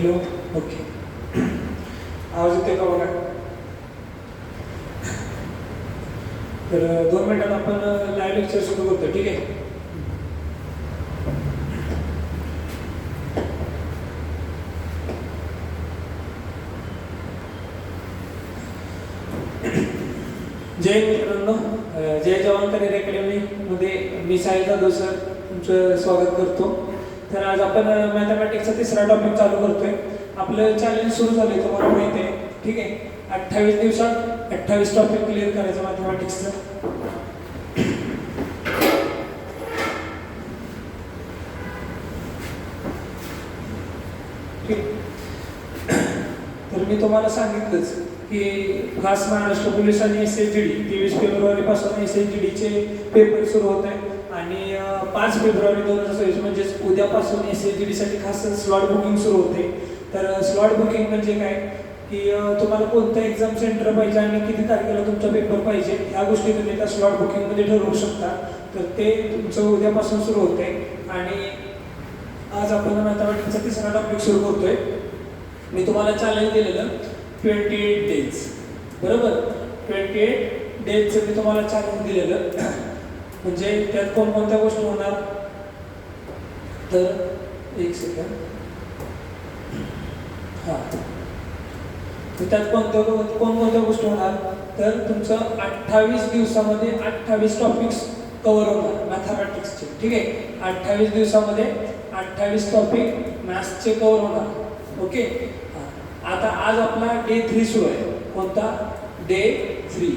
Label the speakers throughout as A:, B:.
A: Hello. Okay. आवाज येते का बघा. तर 2 मिनिटात आपण लाईव्ह लेक्चर सुरू करतो. ठीक आहे. जय मित्रांनो, जय जवान करिअर अकॅडमीमध्ये मी साहिल जाधव सर तुमचं स्वागत करतो. तर आज आपण मॅथमॅटिक्सचा 3रा टॉपिक चालू करतोय. आपलं चॅलेंज सुरू झालंय, तुम्हाला माहिती आहे. ठीक आहे. 28 दिवसात 28 टॉपिक क्लिअर करायचं मॅथमॅटिक्सचं. ठीक. तर मी तुम्हाला सांगितलंच की खास महाराष्ट्र पोलीस आणि SSGD 23 फेब्रुवारीपासून SSGDचे पेपर सुरू होत आहे आणि 5 फेब्रुवारी 2026 म्हणजेच उद्यापासून SSGDसाठी खास स्लॉट बुकिंग सुरू होते. तर स्लॉट बुकिंग म्हणजे काय की तुम्हाला कोणतं एक्झाम सेंटर पाहिजे आणि किती तारखेला तुमचा पेपर पाहिजे ह्या गोष्टी तुम्ही त्या स्लॉट बुकिंगमध्ये ठरवू शकता. तर ते तुमचं उद्यापासून सुरू होते आणि आज आपण मॅथमॅटिक्सचा 3रा टॉपिक सुरू करतोय. मी तुम्हाला चॅलेंज दिलेलं 28 डेज, बरोबर. 28 डेजचं मी तुम्हाला चॅलेंज दिलेलं. म्हणजे त्यात कोणकोणत्या गोष्टी होणार, तर एक सेकंड. हां, तर त्यात कोणकोणत्या गोष्टी होणार, तर तुमचं 28 दिवसामध्ये 28 टॉपिक्स कव्हर होणार मॅथमॅटिक्सचे. ठीक आहे. 28 दिवसामध्ये 28 टॉपिक मॅथ्सचे कव्हर होणार. ओके. आता आज आपला डे 3 सुरू आहे. कोणता? डे 3.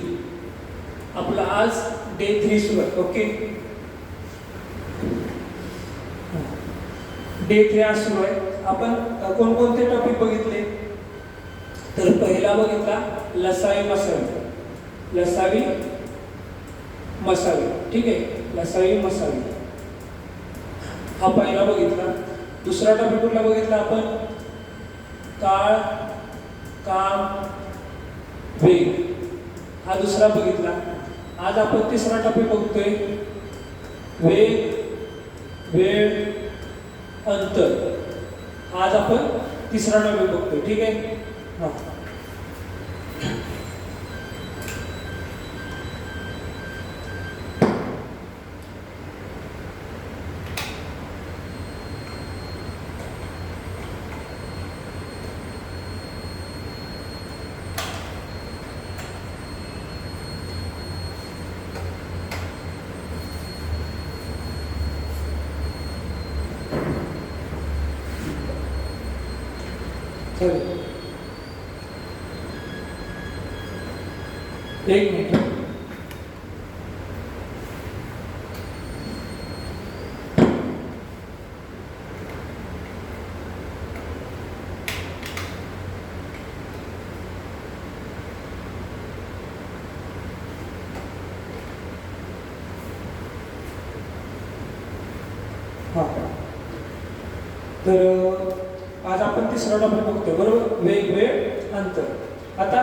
A: आपला आज डे 3 सुरू आहे. ओके. डे 3 आज सुरू आहे. आपण कोणकोणते टॉपिक बघितले, तर पहिला बघितला लसावी मसावी. लसावी मसावी. ठीक आहे. लसावी मसावी हा पहिला बघितला. दुसरा टॉपिक कुठला बघितला आपण? काळ, काम, वेग हा दुसरा बघितला. आज आपण 3रा टॉपिक बघतोय वेग, वेळ, अंतर. आज आपण 3रा टॉपिक बघतोय. ठीक आहे. हा, चालेल. एक मिनिट. हा, तर आज आपण 3रा टॉपिक बघतोय, बरोबर. वेग, वेळ, अंतर. आता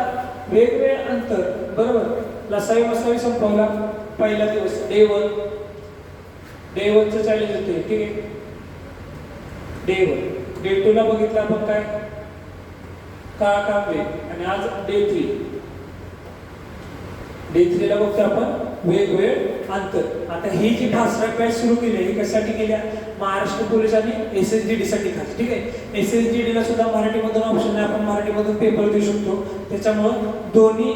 A: वेग, वेळ, अंतर, बरोबर. लसावी मसावी संपवला पहिला दिवस, डे 1. डे 1चं चॅलेंज होते. ठीक आहे. डे 1. डे 2 ला बघितलं आपण काय? काळ, काम, वेग. आणि आज डे 3. डे 3 ला बघतो आपण वेग, वेळ, अंतर. आता ही जी फास्ट ट्रॅक बॅच सुरू केली ही कशासाठी केल्या? महाराष्ट्र पोलीस आणि SSGD साठी खास. ठीक आहे. SSGD ला सुद्धा मराठीमधून ऑप्शन आहे, आपण मराठीमधून पेपर देऊ शकतो. त्याच्यामुळं दोन्ही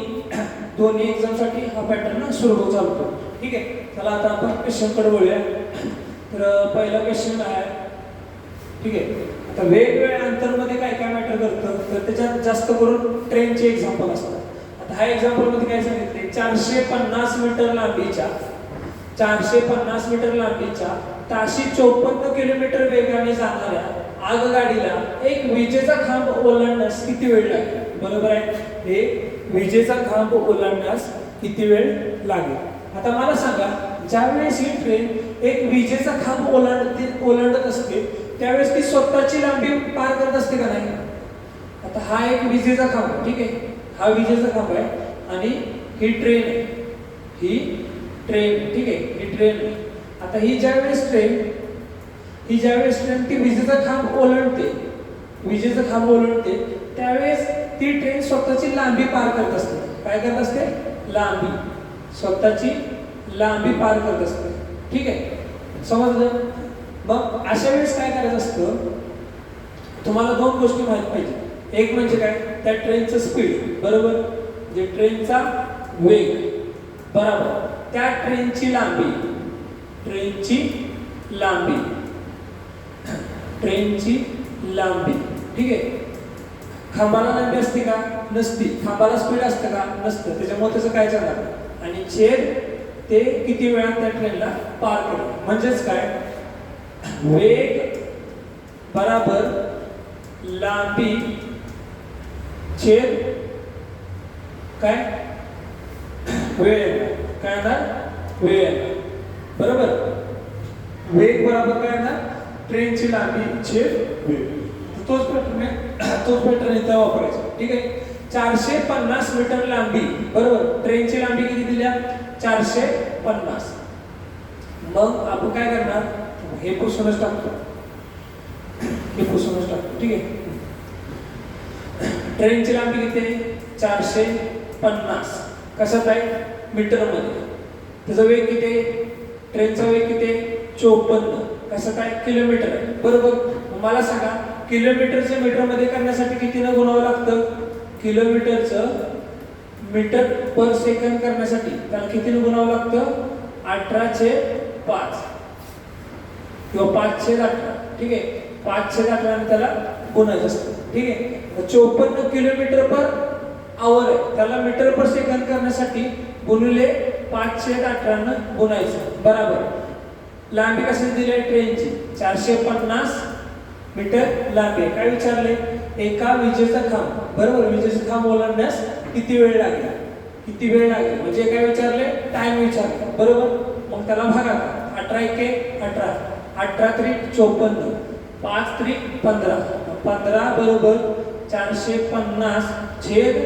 A: एक्झामसाठी हा पॅटर्न सुरू चालतो. ठीक आहे. चला आता आपण क्वेश्चनकडे वळूया. तर पहिला क्वेश्चन आहे. ठीक आहे. आता वेगवेगळ्या अंतरमध्ये काय काय मॅटर करतं, तर त्याच्यात जास्त करून ट्रेनचे एक्झाम्पल असतात. आता हा एक्झाम्पल मध्ये काय सांगितले? 450 मीटर लांबीच्या 450 मीटर लांबीच्या ताशी 54 किलोमीटर वेगाने जाणाऱ्या आगगाडीला एक विजेचा खांब ओलांडण्यास किती वेळ लागेल? बरोबर आहे. हे विजेचा खांब ओलांडण्यास किती वेळ लागेल? आता मला सांगा, ज्यावेळेस ही ट्रेन एक विजेचा खांब ओलांडत असते त्यावेळेस ती स्वतःची लांबी पार करत असते का नाही? आता हा एक विजेचा खांब. ठीक आहे. हा विजेचा खांब आहे आणि ही ट्रेन आहे. ही ट्रेन. ठीक आहे. ही ट्रेन आहे. आता ही ज्यावेळेस ट्रेन ती विजेचा खांब ओलांडते विजेचं खांब ओलांडते त्यावेळेस ती ट्रेन स्वतःची लांबी पार करत असते. काय करत असते? लांबी, स्वतःची लांबी पार करत असते. ठीक आहे, समजलं? मग अशा वेळेस काय करायचं असतं, तुम्हाला दोन गोष्टी माहित पाहिजे. एक म्हणजे काय, त्या ट्रेनचं स्पीड, बरोबर, जे ट्रेनचा वेग बरोबर, त्या ट्रेनची लांबी, ट्रेनची लांबी, ट्रेनची लांबी. ठीक आहे, खांबाला लांबी असते का? नसती. खांबाला स्पीड असतं का? नसतं. त्याच्यामुळे त्याचं काय चालणार, आणि छेद ते किती वेळात त्या ट्रेनला पार करतं. म्हणजेच काय, वेग बराबर लांबी छेद काय, वेळ. काय येणार? वेळ येणार. बरोबर, वेग बरोबर काय येणार? ट्रेनची लांबी छेद वेळ. तोच पॅटर्न इथं वापरायचा. ठीक आहे, 450 मीटर लांबी, बरोबर, ट्रेनची लांबी किती दिल्या? 450. मग आपण काय करणार, हे पुसूनच टाकतो, हे पुसूनच टाकतो. ठीक आहे, ट्रेनची लांबी किती आहे? 450. कशात आहे? मीटर मध्ये. त्याचा वेग किती आहे? ट्रेनचा वेग किती आहे? 54. कशात आहे? किलोमीटर आहे. बरोबर, मला सांगा किलोमीटरचं मीटर मध्ये करण्यासाठी किती न गुणावं लागतं? किलोमीटरचं मीटर पर सेकंद करण्यासाठी त्याला किती न गुणावं लागतं? 18/5 किंवा 5/18. ठीक आहे, 5/18 त्याला गुणायचं असतं. ठीक आहे, 54 किलोमीटर पर आवर आहे, त्याला मीटर पर सेकंद करण्यासाठी गुणिले 5/18 गुणायचं. बरोबर, लांबी कशी दिली आहे? ट्रेनची 450 मीटर लांबी आहे. काय विचारले? एका विजेचा खांब, बरोबर, विजेचा खांब ओलांडण्यास किती वेळ लागेल? किती वेळ लागेल म्हणजे काय विचारले? टाइम विचारले. बरोबर, मग त्याला भागा. 18 एके 18, 18 त्रिक 54, 5 त्रिक 15, 15 बरोबर 450 छेद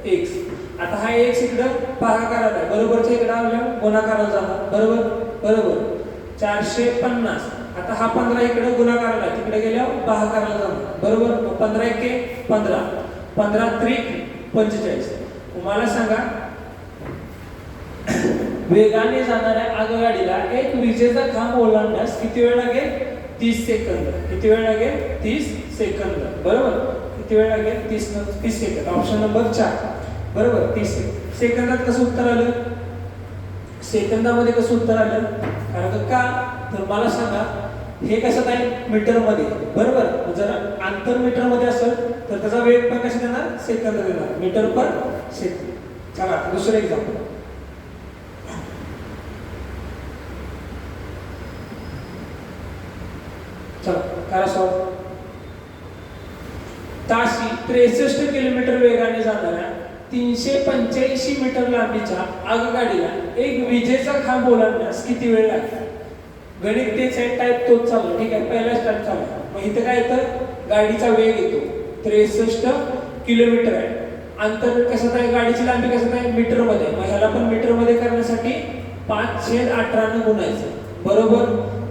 A: x. आता हा x इकडं भागाकारात आहे, बरोबरच्या इकडे आल्यावर गुणाकाराला जाणार. बरोबर, बरोबर 450. आता हा 15 इकडे गुणाकाराला आहे, तिकडे गेल्यावर भागाकाराला जाणार. बरोबर, 15 एके 15, 15 त्रिक 45. मला सांगा, वेगाने जाणाऱ्या आगगाडीला एक विजेचा खांब ओलांडण्यास किती वेळ लागेल? 30 सेकंद. किती वेळ लागेल? 30 सेकंद. बरोबर, किती वेळ लागेल? 30 सेकंद. Option number 4. बरोबर, 30 सेकंदात कसं उत्तर आलं? सेकंदामध्ये कसं उत्तर आलं? कारण का, तर मला सांगा, हे कसं आहे? मीटर मध्ये. बरोबर, जर अंतर मीटर मध्ये असेल तर त्याचा वेग पण कसा देणार? सेकंद देणार, मीटर पर सेकंद. चला दुसरं एक्झाम्पल. चला करा सॉल्व. ताशी 63 किलोमीटर वेगाने जाणाऱ्या 385 मीटर लांबीच्या आगगाडीला एक विजेचा खांब ओलांडण्यास किती वेळ लागेल? गणित तेच आहे, टाईप तोच चालू. ठीक आहे, पहिला स्टार्ट चालू. मग इथं काय येतं? गाडीचा वेग येतो 63 किलोमीटर आहे. अंतर कशात आहे? गाडीची लांबी कशात आहे? मीटर मध्ये. मग ह्याला पण मीटर मध्ये करण्यासाठी 5/18 गुणायचं. बरोबर,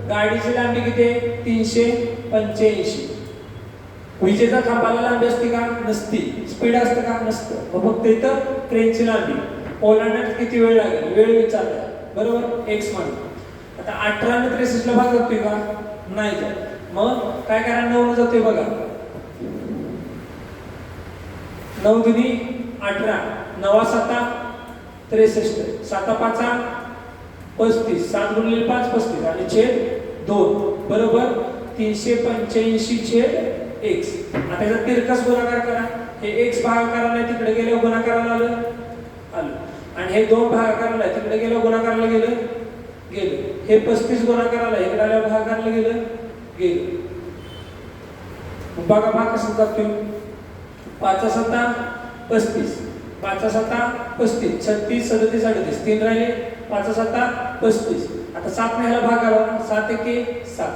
A: गाडीची लांबी किती आहे? 385. विजेचा खांबाला लांबी असते का? नसती. स्पीड असतं का? नसतं. मग फक्त इथं ट्रेनची लांबी ओलांडण्यात किती वेळ लागेल? वेळ विचारला. बरोबर, एक्स मान. आता 18 ने 63 ला भाग जातोय का? नाही जात. मग काय करा? 9 ने जातोय बघा. 9 दुनी 18, 9 7 63, 7 5 35, 7 गुणिले 5 35 आणि छेद 2. बरोबर, 385 छेद x. आता याचा तिरकस गुणाकार करा. हे x भागाकाराला आहे, तिकडे गेल्यावर गुणाकाराला आलं. आणि हे 2 भागाकाराला आहे, तिकडे गेल्यावर गुणाकाराला गेलं. हे 35 गुणाकाराला आहे, इकडे आल्यावर भागाकाराला गेलं. बघा भाग कसा जातोय? 5 7 35, 5 7 35, 36 37 38, 3 राहिले, 5 7 35. आता 7 ने ह्याला भाग आला, 7 एके 7,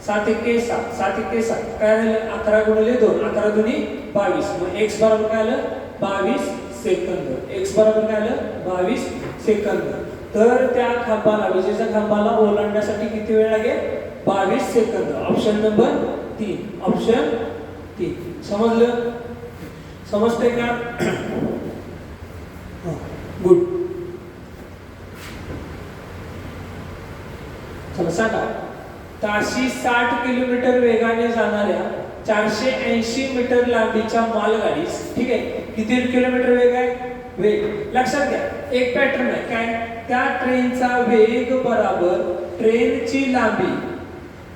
A: 7 एके 7, 7 एके 7. काय झालं? 11 गुणिले 2, 11 दुनी 22. मग x बरोबर काय आलं? 22 सेकंद. x बरोबर काय आलं? 22 सेकंद. तर त्या खांबाला, विजेच्या खांबाला ओलांडण्यासाठी किती वेळ लागेल? 22 सेकंद. Option number 3. ऑप्शन 3. 1 समजलं? समजतंय का? गुड. चला सांगा, ताशी 60 किलोमीटर वेगाने जाणाऱ्या 480 मीटर लांबीच्या मालगाडीस, ठीक आहे, किती किलोमीटर वेग आहे? वेग लक्षात घ्या, एक पॅटर्न आहे काय, त्या ट्रेनचा वेग बराबर ट्रेनची लांबी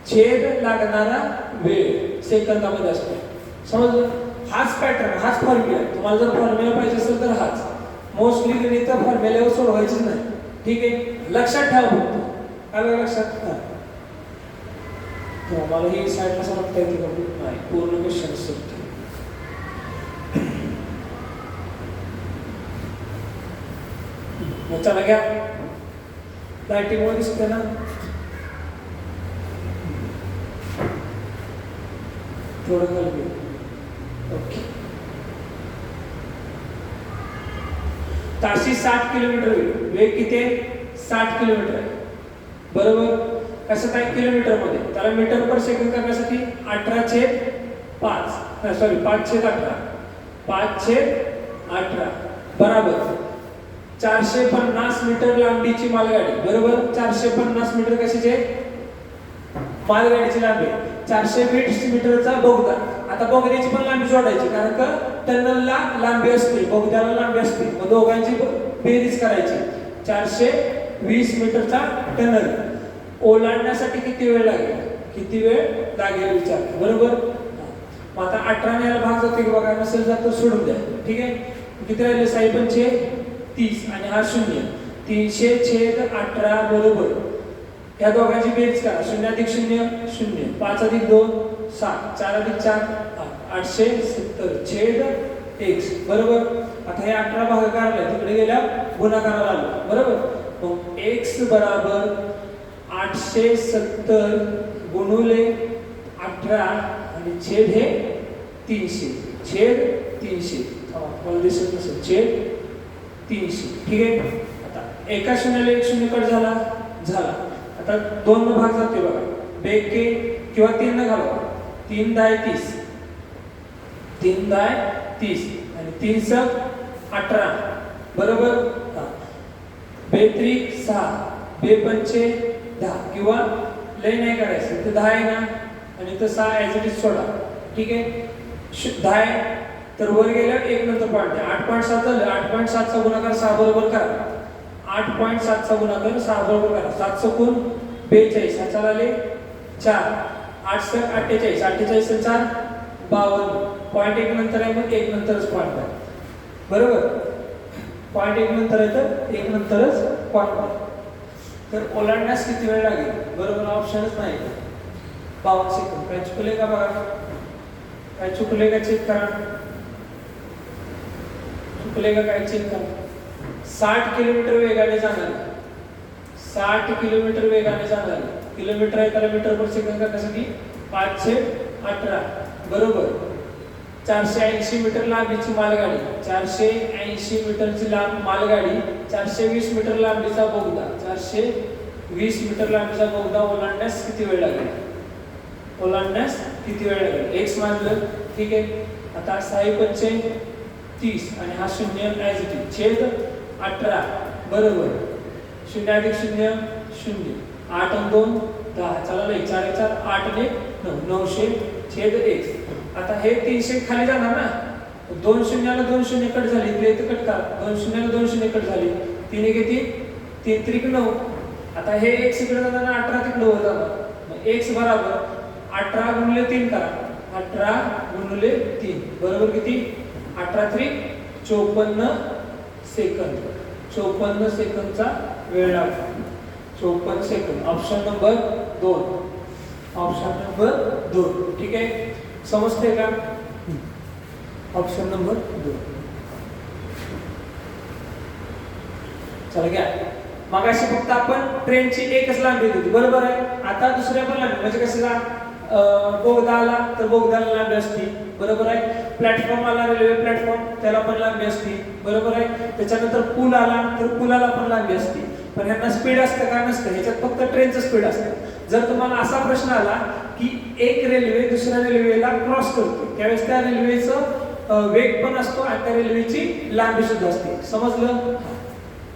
A: छेद लागणारा वेळ सेकंदामध्ये असतो. समजलं? हाच पॅटर्न, हाच फॉर्म्युला आहे. तुम्हाला जर फॉर्म्युला पाहिजे असेल तर हाच. मोस्टली गणित फॉर्म्युल्यावर सोडवायचीच नाही, ठीक आहे, लक्षात ठेवा फक्त. आलं लक्षात? मला ही साईडला समजता येते का? नाही, पूर्ण क्वेश्चन सुटते. चला घ्या, लाईटीमुळे दिसते ना, थोडं कमी. ओके, ताशी 60 किलोमीटर वेग किती आहे? 60 किलोमीटर आहे, बरोबर. कसं काय किलोमीटर मध्ये? त्याला मीटर पर सेकंद करण्यासाठी 18/5 सॉरी 5/18 5/18 बराबर 450 मीटर लांबीची मालगाडी, बरोबर. 450 मीटर कशाची आहे? मालगाडीची लांबी. 420 मीटरचा बोगदा. आता बोगद्याची पण लांबी जोडायची, कारण का टनलला लांबी असते, बोगद्याला लांबी असते, मग दोघांची बेरीज करायची. 420 मीटरचा टनल ओलांडण्यासाठी किती वेळ लागेल? किती वेळ लागेल विचार, बरोबर. मग आता 18 ने याला भाग जाते की बघा, नसेल जात तर सोडून द्या, ठीक आहे. किती राहिले? 6×5 आणि हा 0, 300/18 बरोबर. या दोघांची बेरीज करा, 0+0 0, 5+2 7, 4+4 870/x बरोबर. आता हे 18 भागाकार तिकडे गेल्या गुणाकाराला आलो, बरोबर. मग x बराबर 870 गुणुले 18 आणि छेद हे 300, छेद 300. मला दिसत नसेल, छेद 300, ठीक आहे. आता एका शून्याला एक शून्य कट झाला. आता 2 न भाग जाते बघा, बेके किंवा 3 न घाला, 3×10=30, 3×10=30 आणि 3×18 बरोबर. 2×3=6, 2×5=10 किंवा लय नाही करायचं तर 10 आहे ना, आणि तर 6 ॲज इट इज सोडा, ठीक आहे. 10 आहे तर वर गेल्यावर 1 नंतर पॉईंट आहे. 8.7 झालं, 8.7चा गुणाकार 6 बरोबर करा. 8.7चा गुणाकार 6 बरोबर करा. 7×42 ह्याचा आले 4, 8×48 48 4 52. पॉईंट 1 नंतर आहे, मग 1 नंतरच पॉईंट आहे, बरोबर. पॉईंट 1 नंतर आहे तर 1 नंतरच पॉईंट आहे. तर ओलांडण्यास किती वेळ लागेल? बरोबर, ऑप्शनच नाही. 52 सेकंद. काय चुकले का बघा, काय चुकले का चेक करा, चुकले का काय चेक करा. 60 किलोमीटर वेगाने जाणार, 60 किलोमीटर वेगाने जाणार, किलोमीटर आहे त्याला मीटर पर सेकंद करण्यासाठी 5/18 बरोबर. 480 मीटर लांबीची मालगाडी, 480 मीटरची लांब मालगाडी, 420 मीटर लांबीचा बोगदा, 420 मीटर लांबीचा बोगदा ओलांडण्यास किती वेळ लागेल? ओलांडण्यास किती वेळ लागेल? एक्स मानलं, ठीक आहे. आता 6×5=30 आणि हा 0 ॲज इट इज, छेद 18 बरोबर. 0+0 0, 8×2 10, चला नाही 4×4 8 ने 9, 900 छेद x. आता हे 300 खाली जाणार ना, 2 शून्याला 2 शून्य कट झाली, इकडे इथं कट करा, 2 शून्याला 2 शून्य कट झाली, 3 किती 3×3=9. आता हे x इकडे जाताना 18 तिकडे वर जाणार, मग x बराबर 18×3 करा, 18×3 बरोबर किती 18×3 = 54 सेकंद. 54 सेकंदचा वेळ लागतो, 54 second. Option number 2, option number 2, ठीक आहे. समजते का? Option number 2. चला घ्या, मगाशी फक्त आपण ट्रेनची एकच लांबी होती, बरोबर आहे. आता दुसऱ्या पण लांबी, म्हणजे कसं का बोगदा आला तर बोगद्याला लांबी असते, बरोबर आहे. प्लॅटफॉर्म आला रेल्वे प्लॅटफॉर्म, त्याला पण लांबी असते, बरोबर आहे. त्याच्यानंतर पूल आला तर पुलाला पण लांबी असते. पण ह्यांना स्पीड असतं का नसतं, ह्याच्यात फक्त ट्रेनचं स्पीड असतं. जर तुम्हाला असा प्रश्न आला की एक रेल्वे दुसऱ्या रेल्वेला क्रॉस करतो, त्यावेळेस त्या रेल्वेचं वेग पण असतो आणि त्या रेल्वेची लांबी सुद्धा असते. समजलं?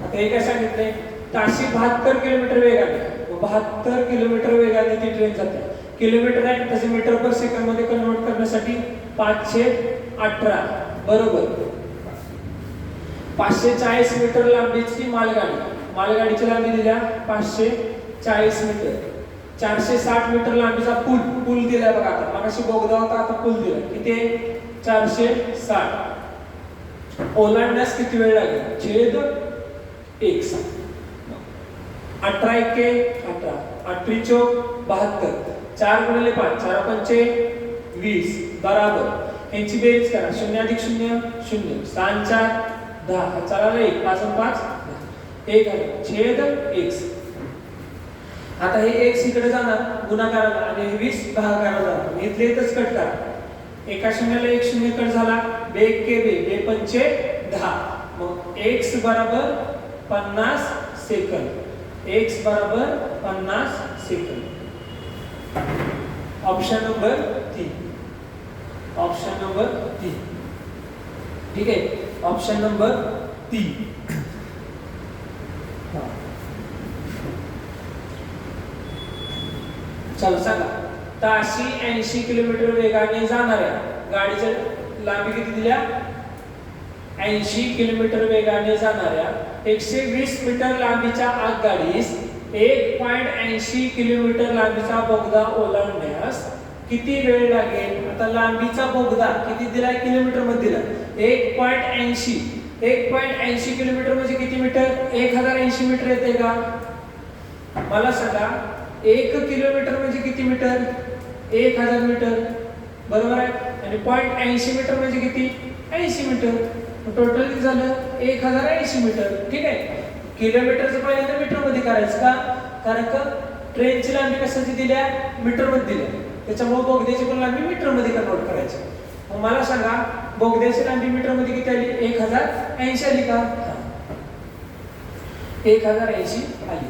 A: आता हे काय सांगितलंय, ताशी 72 किलोमीटर वेगाने, 72 किलोमीटर वेगाने ती ट्रेन जाते. किलोमीटर आहे त्याचे मीटर पर सेकंड मध्ये कन्वर्ट करण्यासाठी 518, बरोबर. 540 मीटर लांबीची मालगाडीची लांबी दिल्या 540 मीटर. 460 मीटर लांबीचा पूल दिलाय बघा. आता मगाशी बोगदा होता, आता पूल दिलाय. किती? 460. ओलांडण्यास किती वेळ लागेल? छेद 1. 18 एके 18, 18 चौक 72, 4 गुणिले 5, 4 पंचे 20, बराबर. यांची बेरीज करा. 0 अधिक 0 0, 6 4 10, चला 1 5 5 1 आहे छेद 1. आता हे x इकडे जाणार गुणाकाराला आणि हे 20 भागाकाराला जाणार. इथले इथंच कट करा. एका शून्याला 1 शून्य कट झाला. 2 के 2, 2 पंचे 10. मग x बरोबर 50 सेकंद. x बरोबर 50 second. Option number 3. Option number 3. ठीक आहे. Option number 3. चला सांगा. ताशी 80 किलोमीटर वेगाने जाणाऱ्या गाडीच्या लांबी किती दिल्या? 80 किलोमीटर वेगाने जाणाऱ्या 120 मीटर लांबीच्या आगगाडीस 1.80 किलोमीटर लांबीचा बोगदा ओलांडण्यास किती वेळ लागेल? आता लांबीचा बोगदा किती दिलाय? किलोमीटर मध्ये दिला 1.80. 1.80 किलोमीटर म्हणजे किती मीटर? 1080 मीटर येते का? मला सांगा. 1 किलोमीटर म्हणजे किती मीटर? 1000 मीटर, बरोबर आहे. आणि 0.80 मीटर म्हणजे किती? 80 मीटर. टोटल किती झालं? 1080 मीटर. ठीक आहे. किलोमीटरचं पहिल्यांदा मीटर मध्ये करायचं का? कारण का ट्रेनची लांबी कशाची दिल्या? मीटर मध्ये दिल्या. त्याच्यामुळे बोगद्याची पण लांबी मीटर मध्ये कन्वर्ट करायची. मग मला सांगा बोगद्याची लांबी मीटर मध्ये किती आली? 1080 आली का? 1080 आली.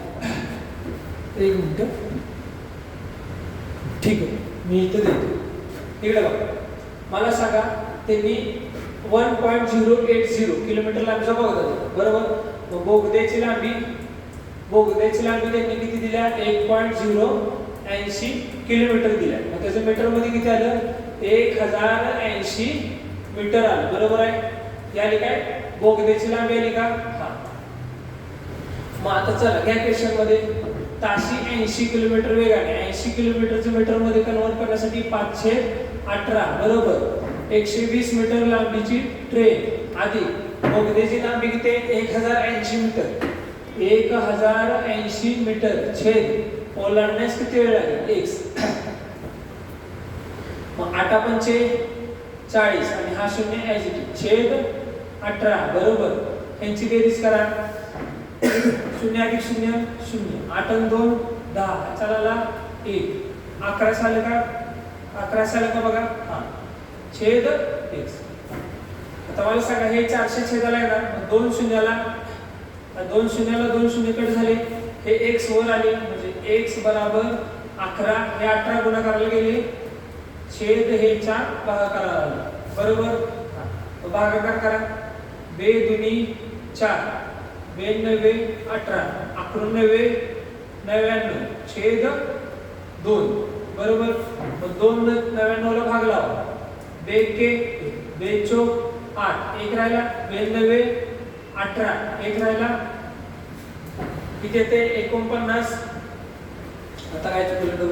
A: एक मिनिट. ठीक आहे, मी इथं देतो. इकडे बघा. मला सांगा त्यांनी 1.080 किलोमीटर लांबीचा बोगदा दिला, बरोबर. मग बोगद्याची लांबी त्यांनी किती दिल्या? 1.080 किलोमीटर दिल्या. मग त्याचं मीटर मध्ये किती आलं? 1080 मीटर आलं, बरोबर आहे. याली काय? बोगद्याची लांबी आली का? हा. मग आता चला या क्वेश्चन मध्ये ताशी 80 किलोमीटर वेगाने 80 किलोमीटरचं मीटर मध्ये कन्वर्ट करण्यासाठी 518, बरोबर. 120 मीटर लांबीची ट्रेन अधिक बोगद्याची लांबी किती? 1080 मीटर. 1080 मीटर छेद ओलांडण्यास किती वेळ लागेल? x. मग 8 पंचे 40 आणि हा 0 ॲज इट इज छेद 18, बरोबर. यांची बेरीज करा. 0 अधिक 0 0, 8 आणि 2 10, चला 1. 11 झालं का? 11 झालं का बघा. हा छेद x. आता मला सांगा हे 400 छेदाला येणार. 2 शून्याला 2 शून्य कट झाले. हे x वर आले म्हणजे x बरोबर 11. हे 18 गुणाकाराला गेले छेद हे 4 भागाकाराला आले, बरोबर. भागाकार करा. 2 दुनी 4, 2 9 18, 11 99 छेद 2, बरोबर. मग 2 99 ला भाग लावा. 2 के 2 चौक 8, 1 राहिला. 2 9 18, 1 राहिला. किती येते? 49. आता काय चुकलं?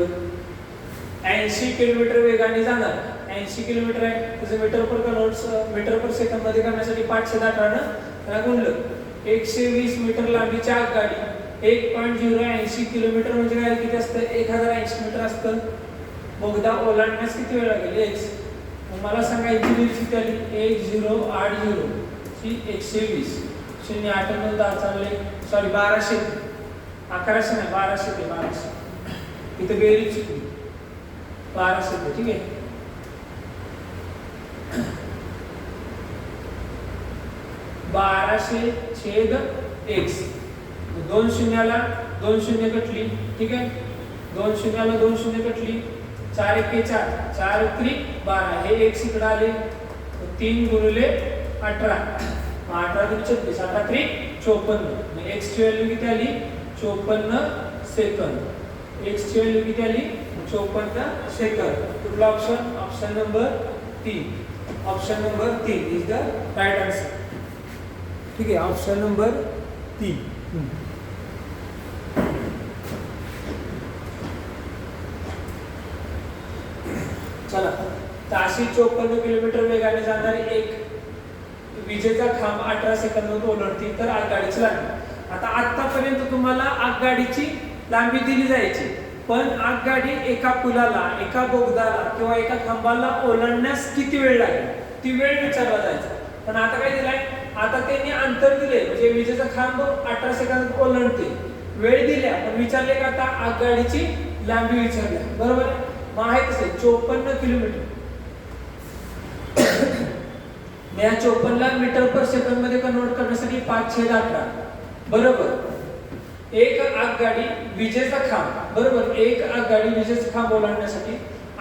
A: 80 किलोमीटर वेगाने जाणार. 80 किलोमीटर आहे त्याचं मीटर पर सेकंद मध्ये करण्यासाठी 518 ने त्याला गुणलं. 120 मीटर लांबीची आगगाडी 1.080 किलोमीटर म्हणजे काय? किती असतं? 1080 मीटर असतं. बोगदा ओलांडण्यास किती वेळ लागेल? x. मग मला सांगा याची बेरीज किती आली? 1080 ची 120. 0 8 9 10 चालले. सॉरी 1200, 1100 नाही 1200 ते 1200. इथे बेरीज चुकली. 1200 ठीक आहे. बाराशे छेद x, 2 शून्याला 2 शून्य कटली ठीक आहे. 2 शून्याला 2 शून्य कटली, 4 एके 4, 4 त्रिक 12, हे x इकडे आले 3 गुणिले 18, 18 त्रिक 36, 18 त्रिक 54. x ची व्हॅल्यू किती आली 54 सेकंद. x ची व्हॅल्यू किती आली 54 सेकंद. कुठला option? Option number 3. Option number 3 is the right answer. ठीक आहे, ऑप्शन नंबर 3. चला, ताशी 54 किलोमीटर वेगाने जाणारी एक विजेचा खांब 18 सेकंदात ओलांडते तर आगगाडीची लांबी. आता आतापर्यंत तुम्हाला आगगाडीची लांबी दिली जायची, पण आगगाडी एका पुलाला, एका बोगदाला किंवा एका खांबाला ओलांडण्यास किती वेळ लागेल ती वेळ विचारला जायचा. पण आता काय दिलाय, आता त्यांनी अंतर दिले, म्हणजे विजेचा खांब 18 सेकंदात ओलांडते, वेळ दिल्या, पण विचारले का आता आगगाडीची लांबी विचारल्या. बरोबर आहे. माहित असेल 54 किलोमीटर, या 54 ला मीटर पर सेकंद मध्ये कन्वर्ट करण्यासाठी 5/18 बरोबर. एक आगगाडी विजेचा खांब बरोबर, एक आगगाडी विजेचा खांब ओलांडण्यासाठी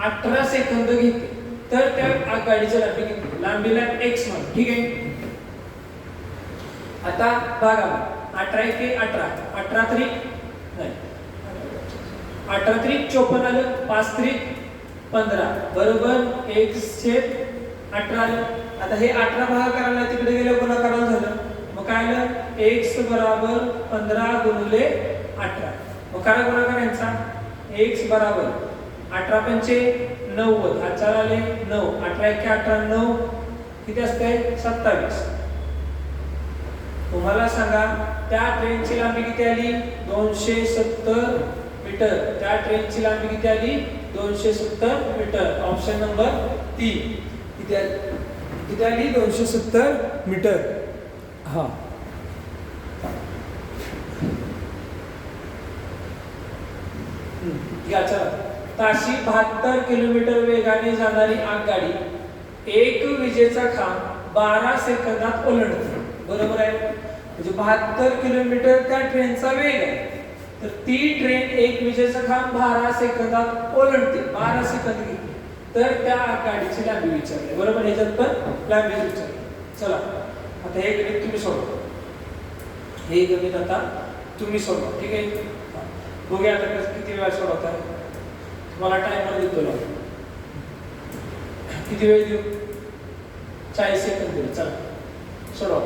A: 18 सेकंद घेते, तर त्या आगगाडीची लांबी किती? लांबीला x म्हणू. ठीक आहे. आता बघा, 18 एके 18, 18 त्रिक नाही 18 त्रिक 54 आलं, 5 त्रिक 15 बरोबर, x/18 आलं. आता हे 18 भागाकाराला तिकडे गेलं गुणाकाराला झालं, मग काय आलं x बराबर 15 गुणिले 18. मग करा गुणाकार यांचा, x बराबर 18 पंचे 90, हा 4 आले 9, 18 एके 18 9 किती असते 27. तुम्हाला सांगा त्या ट्रेनची लांबी किती आली 270 मीटर. त्या ट्रेनची लांबी किती आली 270 मीटर. ऑप्शन नंबर 3 किती आली 270 मीटर. हा, याचा ताशी 72 किलोमीटर वेगाने जाणारी आगगाडी एक विजेचा खांब 12 सेकंदात ओलांडते. बरोबर आहे. म्हणजे 72 किलोमीटर त्या ट्रेनचा वेग आहे, तर ती ट्रेन एक विजेचा खांब 12 सेकंदात ओलांडते, 12 सेकंद घेते, तर त्या आगगाडीची लांबी विचारली. बरोबर, ह्याच्यात पण लांबी विचारली. चला, आता हे गणित तुम्ही सोडवा, हे गणित आता तुम्ही सोडवा. ठीक आहे. बघूया आता किती वेळा सोडवता. तुम्हाला टाइमर देतो, किती वेळ देऊ 40 सेकंद देऊ. चला सोडवा,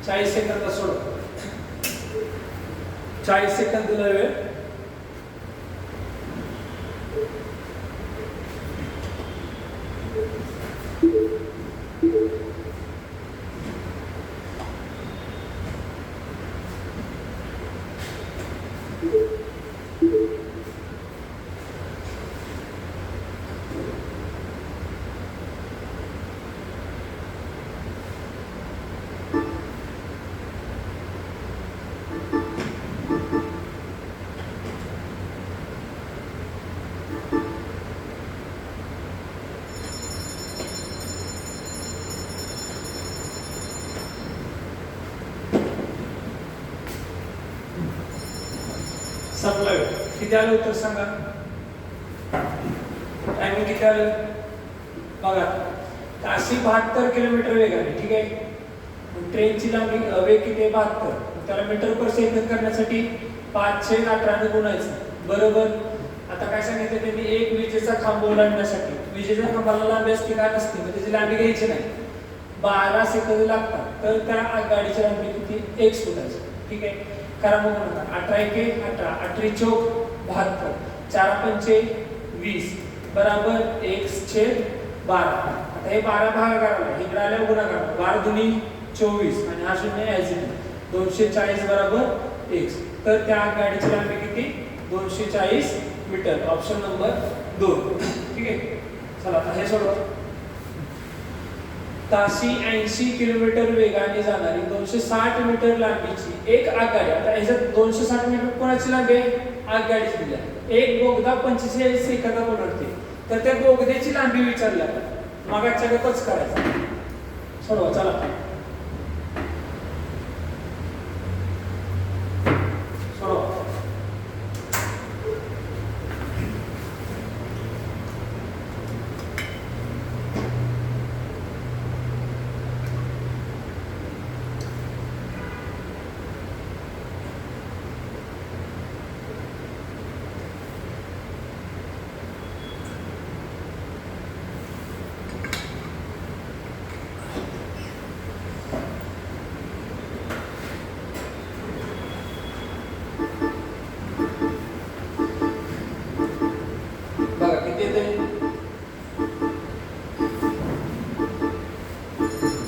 A: 40 सेकंद सोडवा. 40 सेकंद दिला वेळ. संपला वेळ. किती आलं उत्तर सांगा. टायमिंग किती आलं बघा. ताशी 72 किलोमीटर वेगाने. ठीक आहे. ट्रेनची लांबी वेग किती आहे 72, त्याला मीटर पर सेकंद करण्यासाठी 5/18 गुणायचं. बरोबर. आता काय सांगितलं त्यांनी, एक विजेचा खांब ओलांडण्यासाठी विजेच्या खांबाला लांबी असते काय नसते, म्हणजे त्याची लांबी घ्यायची नाही, 12 सेकंद लागतात, तर त्या गाडीची लांबी किती x शोधायची. ठीक आहे. करा मग म्हणा 18 एके 18, 18 चौक 72, 4 पंचे 20 बराबर x/12. आता हे 12 भागाकाराला इकडे आल्या गुणाकार, 12 दुनी 24 आणि हा शून्य यायचे 240 बराबर x. तर त्या गाडीची लांबी किती 240 मीटर. Option number 2. ठीक आहे. चला आता हे सोडवा. ताशी 80 किलोमीटर वेगाने जाणारी 260 मीटर लांबीची एक आगगाडी. आता याच्यात 260 मीटर कोणाची लांबी आहे, आगगाडीची दिली आहे. एक बोगदा 45 सेकंदात ओलांडते. तर त्या बोगद्याची लांबी विचारली आपण मागाच्या गतच करायचं. सोडवा चला. सोडवा. बघा किती येते.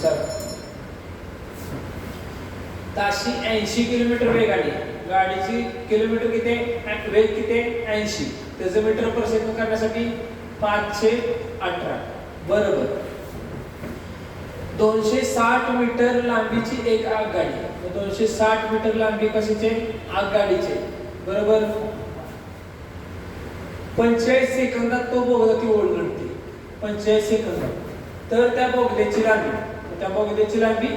A: चला ताशी 80 किलोमीटर वेगाने गाडीची किलोमीटर किती वेग किती 80 त्याचं मीटर पर सेकंद करण्यासाठी 518 बरोबर 260 मीटर लांबीची एक आगगाडी. 260 मीटर लांबी कशाचे आगगाडीचे बरोबर 45 सेकंदात तो बोगदा ती ओलांडते. 45 सेकंदात. तर त्या बोगद्याची लांबी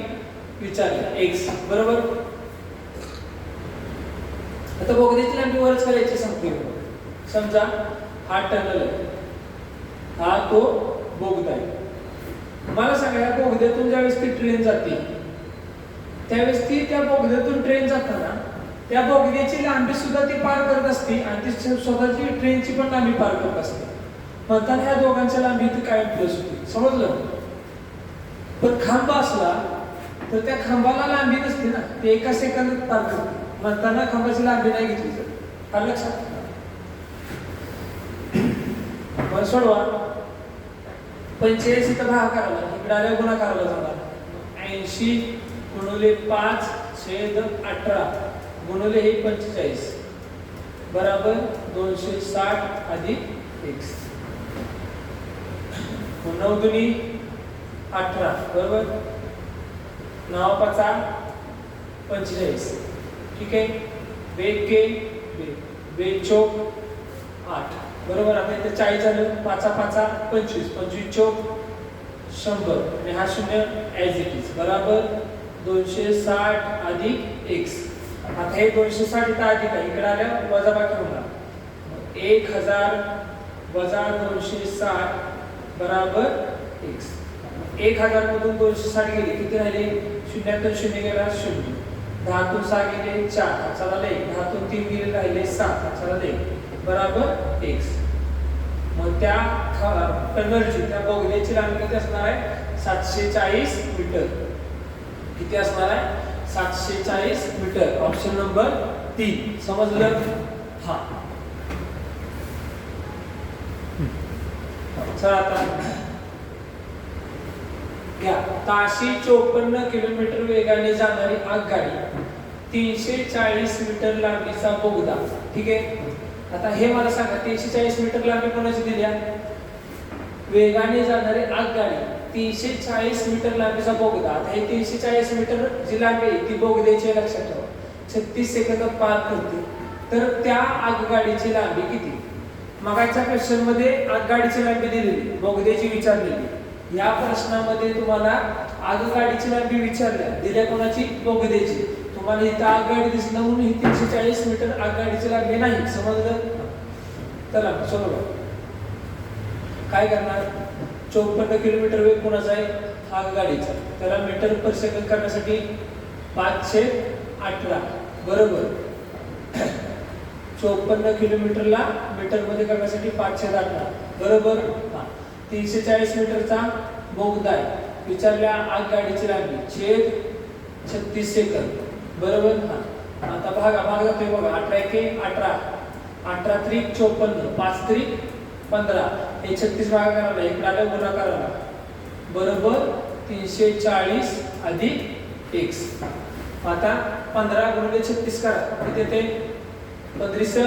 A: विचारली x बरोबर. आता बोगद्याची लांबी वरच करायची सांगते. समजा हा टनल आहे, हा तो बोगदा आहे. मला सांगा या बोगद्यातून ज्यावेळेस ती ट्रेन जाते त्यावेळेस ती त्या बोगद्यातून ट्रेन जाताना त्या बोगद्याची लांबी सुद्धा ती पार करत असते आणि ती स्वतःची ट्रेनची पण लांबी पार करत असते. म्हणताना ह्या दोघांच्या लांबी ती कायम प्लस होती. समजलं. पण खांब असला तर त्या खांबाला लांबी नसते ना, ते एका सेकंदात पार करते. म्हणताना खांबाची लांबी नाही घेतली जात. हा लक्षात पण सोडवा. 45 इथं भागाकाराला इकडे आल्या गुणाकाराला जाणार. 80 गुणिले 5/18 गुणिले हे 45 बराबर 260 अधिक x. 9 दुनी 18 बरोबर 9 पाचा 45. ठीक आहे. वेग के वेग चौक 8 बरोबर. आता इथे 40 झालं. 5 पाचा 25 25 चौक 100 आणि हा शून्य ॲज इट इज बराबर 260 अधिक x. आता हे 260 इथं अधिक आहे, इकडे आल्या वजाबाकी होणार. 1000 वजा 260 बराबर x. 1000 मधून 260 गेले किती राहिले. शून्यातून शून्य गेला 0. 10 तून 6 गेले 4 चला ले. 10 तून 3 गेले राहिले 7 चला ले बराबर x. मग त्या टनलची त्या बोगद्याची लांबी किती असणार आहे 740 मीटर. किती असणार आहे 740 मीटर. Option number 3. समजलं. हा चला आता घ्या. ताशी 54 किलोमीटर वेगाने जाणारी आगगाडी 340 मीटर लांबीचा बोगदा. ठीक आहे. आता हे मला सांगा 340 मीटर लांबी कोणाची दिली आहे. वेगाने जाणारी आगगाडी 340 मीटर लांबीचा बोगदा. आता हे 340 मीटर जी लांबी आहे ती बोगद्याची लक्षात ठेवा. 36 सेकंदात पार करते. तर त्या आगगाडीची लांबी किती. मागच्या क्वेश्चन मध्ये आगगाडीची लांबी दिलेली, बोगद्याची विचारलेली. या प्रश्नामध्ये तुम्हाला आगगाडीची लांबी विचारल्या, दिल्या कोणाची बोगद्याची. तुम्हाला इथं आगगाडी दिसली म्हणून ही 340 मीटर आगगाडीची लांबी नाही. समजलं. चला सोडवा. काय करणार 54 किलोमीटर वेग कोणाचा आहे आगगाडीचा. त्याला मीटर पर सेकंद करण्यासाठी 518 बरोबर 54 किलोमीटरला मीटर मध्ये करण्यासाठी 518 बरोबर. 340 मीटरचा बोगदा आहे. विचारल्या आगगाडीची लांबी छेद 36 सेकंद बरोबर. आता भाग जातोय बघा. 18 एके 18 18 त्रिक 54 5 त्रिक 15 हे 36 भागाकाराला इकडे आलं गुणाकाराला बरोबर 340 अधिक x. आता 15 गुणिले 36 करा किती येते 15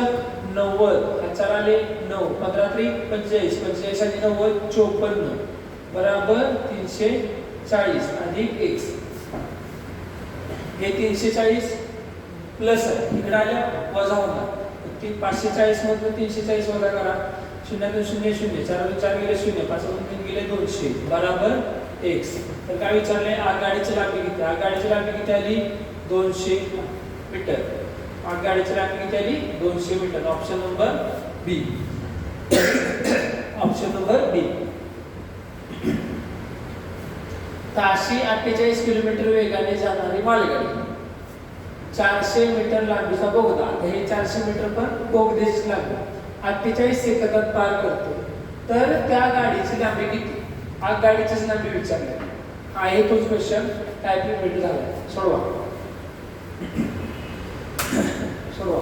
A: 90 हजार आले 9 15 त्रिक 45 45 आणि 90 54 बराबर 340 अधिक x. हे 340 प्लस आहे इकडे आल्या वजा होणार. 540 मधून 340 वजा करा शून्यातून शून्य शून्य, 4 4 गेले शून्य, 5 3 गेले 200 बराबर x. तर काय विचारले आगगाडीची लांबी किती? आगगाडीची लांबी किती आली 200 मीटर. आगगाडीची लांबी किती आली 200 मीटर. ऑप्शन नंबर बी. ऑप्शन नंबर बी. ताशी 48 किलोमीटर वेगाने जाणारी मालगाडी 400 मीटर लांबीचा बोगदा. आता हे 400 मीटर पण बोगद्याची लांबी 48 सेकंदात पार करतो. तर त्या गाडीची लांबी किती? आगगाडीचीच लांबी विचारली आहे. तोच क्वेश्चन टायपिंग मीटर झाला. सोडवा सोडवा.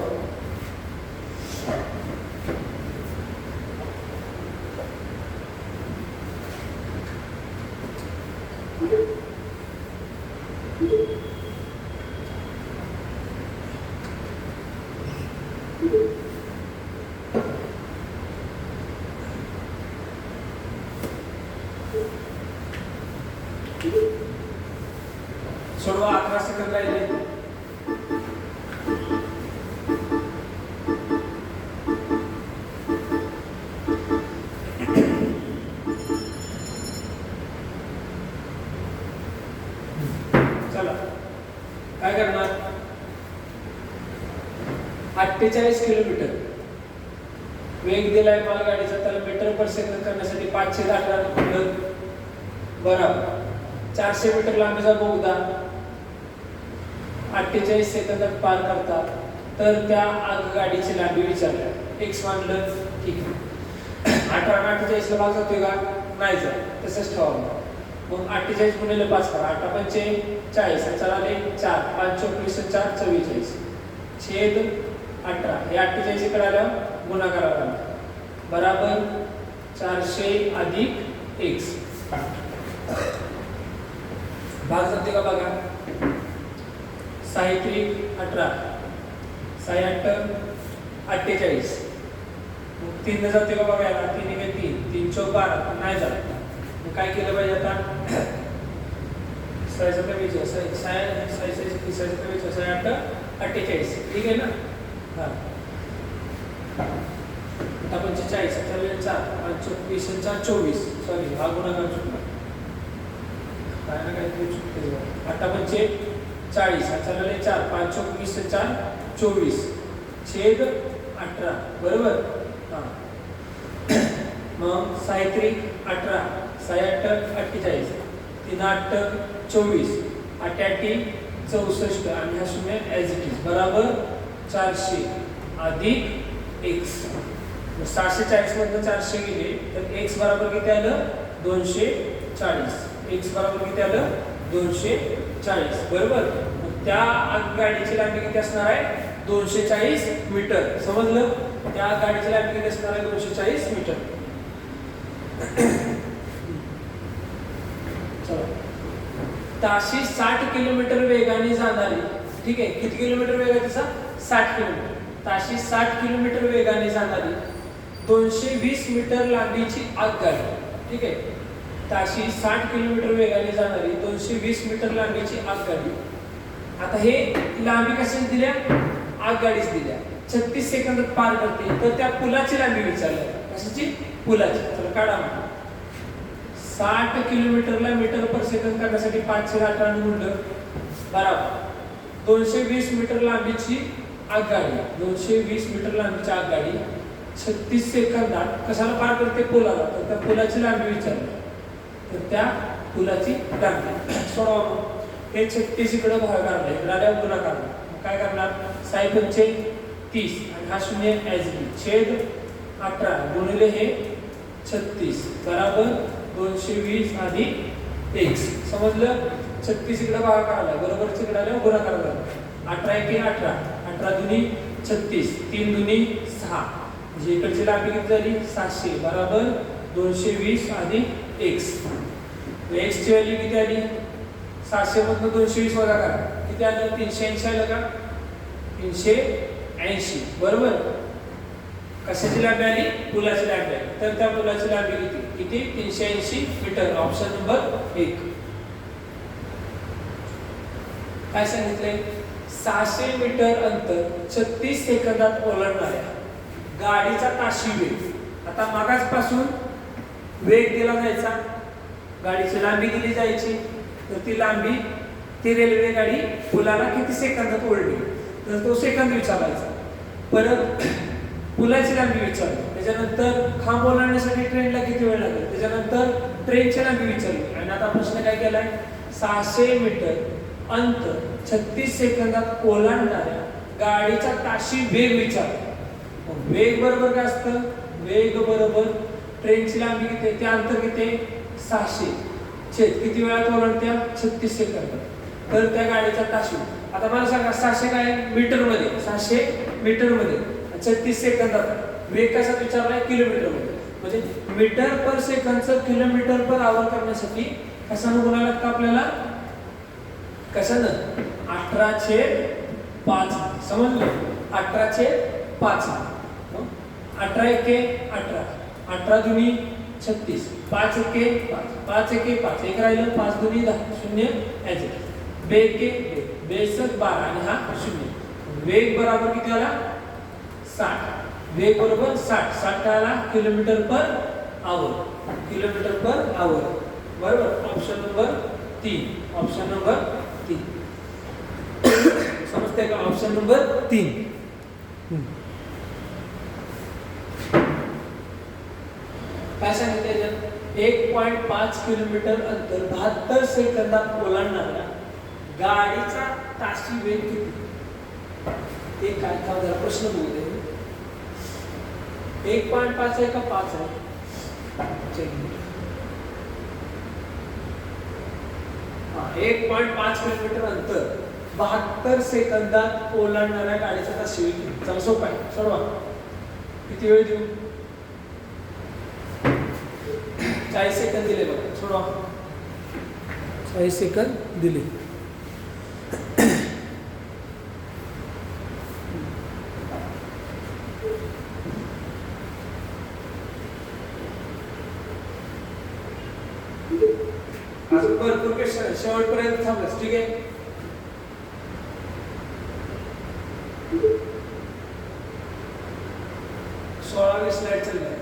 A: सोडवा 11 सेकंद राहिले. चला काय करणार 48 किलोमीटर वेग दिलाय मालगाडीचा. त्याला मीटर पर सेकंद करण्यासाठी 518 बरोबर 400 मीटर लांबीचा बोगदा 48 सेकंदात पार करतात. तर त्या आगगाडीची लांबी विचारल्या. x मानलं ठीक आहे. 18 आणि 48 ला भाग जातोय का? नाही जात. तसंच ठेवावं. मग 48 गुणिले 5 करा. 8 पंचे 40 आणि 4 आले 4 5 24 4 44 छेद 18. हे 48 इकडे आल्यावर गुणाकार करावा बराबर 400 अधिक x. भाग जाते का बघा. 6 3 18 6 8 48 3 ने जाते का बघा. 3 ने 3 3 चौक 12 नाही जात. मग काय केलं पाहिजे आता 6 कमी 6 6 6 कमी 6 8 48 ठीक आहे ना. हां आता 45 4 5 24 4 24 सॉरी हा गुणाकार चुकला. काय ना काय तरी चुकते. 8 पंचे 40 4 4 5 24 4 24 छेद 18 बरोबर. हां मग 6 3 18 6 8 48 3 8 24 8 8 64 आणि हा शून्य ॲज इट इज बराबर 400 अधिक x. 740 मधून 400 गेले तर x बरोबर किती आलं 240. x बरोबर किती आलं 240 बरोबर. त्या आगगाडीची लांबी किती असणार आहे 240 मीटर. समजलं. त्या गाडीची लांबी किती असणार आहे 240 मीटर. चला ताशी 60 किलोमीटर वेगाने जाणारी ठीक आहे. किती किलोमीटर वेग आहे त्याचा 60 किलोमीटर. ताशी 60 किलोमीटर वेगाने जाणारी 220 मीटर लांबीची आगगाडी ठीक आहे. ताशी 60 किलोमीटर वेगाने जाणारी 220 मीटर लांबीची आगगाडी. आता हे लांबी कशाची दिल्या आगगाडीच दिल्या. 36 सेकंदात पार करते. तर त्या पुलाची लांबी विचारली. कशाची पुलाची. चला काढा. 60 किलोमीटरला मीटर पर सेकंद करण्यासाठी 518 गुणलं बराबर 220 मीटर लांबीची आगगाडी. 220 मीटर लांबीची आगगाडी 36 सेकंदात कशाला पार करते पुलाला. तर त्या पुलाची लांबी विचारली. तर त्या पुलाची लांबी सोडवा. हे 36 इकडे भागाकार आहे. इकडे आल्यावर गुणाकार. काय करणार 6 पंचे 30 आणि हा शून्य ॲज इट छेद 18 गुणिले हे 36 बराबर 220 अधिक x. समजलं. 36 इकडे भागाकार आला बरोबर इकडे आल्यावर गुणाकार झाला. 18 1 18 18 दुनी 36 3 दुनी 6 म्हणजे इकडची लांबी किती झाली 700 बराबर 220 अधिक x. x ची व्हॅल्यू किती आली 700 मधून 220 वजा करा किती आलं 380 आलं का 380 बरोबर. कशाची लांबी आली पुलाची लांबी आली. तर त्या पुलाची लांबी किती 380 मीटर. Option number 1. काय सांगितलंय 600 मीटर अंतर 36 सेकंदात ओलांडणाऱ्या गाडीचा ताशी वेग आता मागासपासून वेग दिला जायचा, गाडीची लांबी दिली जायची, तर ती लांबी ती रेल्वे गाडी पुलाला किती सेकंदात ओढली तर तो सेकंद विचारायचा. परत पुलाची लांबी विचारली, त्याच्यानंतर खांब ओलांडण्यासाठी ट्रेनला किती वेळ लागेल, त्याच्यानंतर ट्रेनची लांबी विचारली. आणि आता प्रश्न काय केलाय, 600 मीटर अंतर 36 सेकंदात ओलांडणाऱ्या गाडीचा ताशी वेग विचारला. वेग बरोबर काय असतं, वेग बरोबर ट्रेनची लांबी किती, ते अंतर किती, 600 छेद किती वेळात ओलांडत्या, 36 सेकंदात. तर त्या गाडीचा ताशी, आता मला सांगा 600 काय मीटर मध्ये, 600 मीटर मध्ये 36 सेकंदात वेग कसा विचारलाय, किलोमीटर मध्ये. म्हणजे मीटर पर सेकंदचं किलोमीटर पर आवर करण्यासाठी कशानं गुणायला लागतं आपल्याला, कशानं, 18/5. समजलं, 18/5. 18 एके 18, 18 दुनी 36, 5 एके 5, 5 एके 5, एक राहिलं, 5 दुनी 10, 0 याचे, बे एके बेसक 12 आणि हा 0. वेग बरोबर किती आला, 60. वेग बरोबर 60, 60 आला kilometre per hour, kilometre per hour. बरोबर, ऑप्शन नंबर 3, ऑप्शन नंबर 3. समजतंय का, ऑप्शन नंबर 3. काय सांगितलं, 1.5 किलोमीटर अंतर 72 सेकंदात ओलांडणाऱ्या गाडीचा ताशी वेग किती. ते काय का जरा प्रश्न बघू. 1.5 आहे का 5 आहे, हा 1.5 किलोमीटर अंतर 72 सेकंदात ओलांडणाऱ्या गाडीचा ताशी वेग किती. चला सोपा आहे, सोडवा. किती वेळ देऊ, 40 सेकंद दिले बघा, सोडवा. 40 सेकंद दिले. अजून भरपूर क्वेश्चन शेवटपर्यंत थांबलास, ठीक आहे. सोळावी स्लाइड चालली आहे.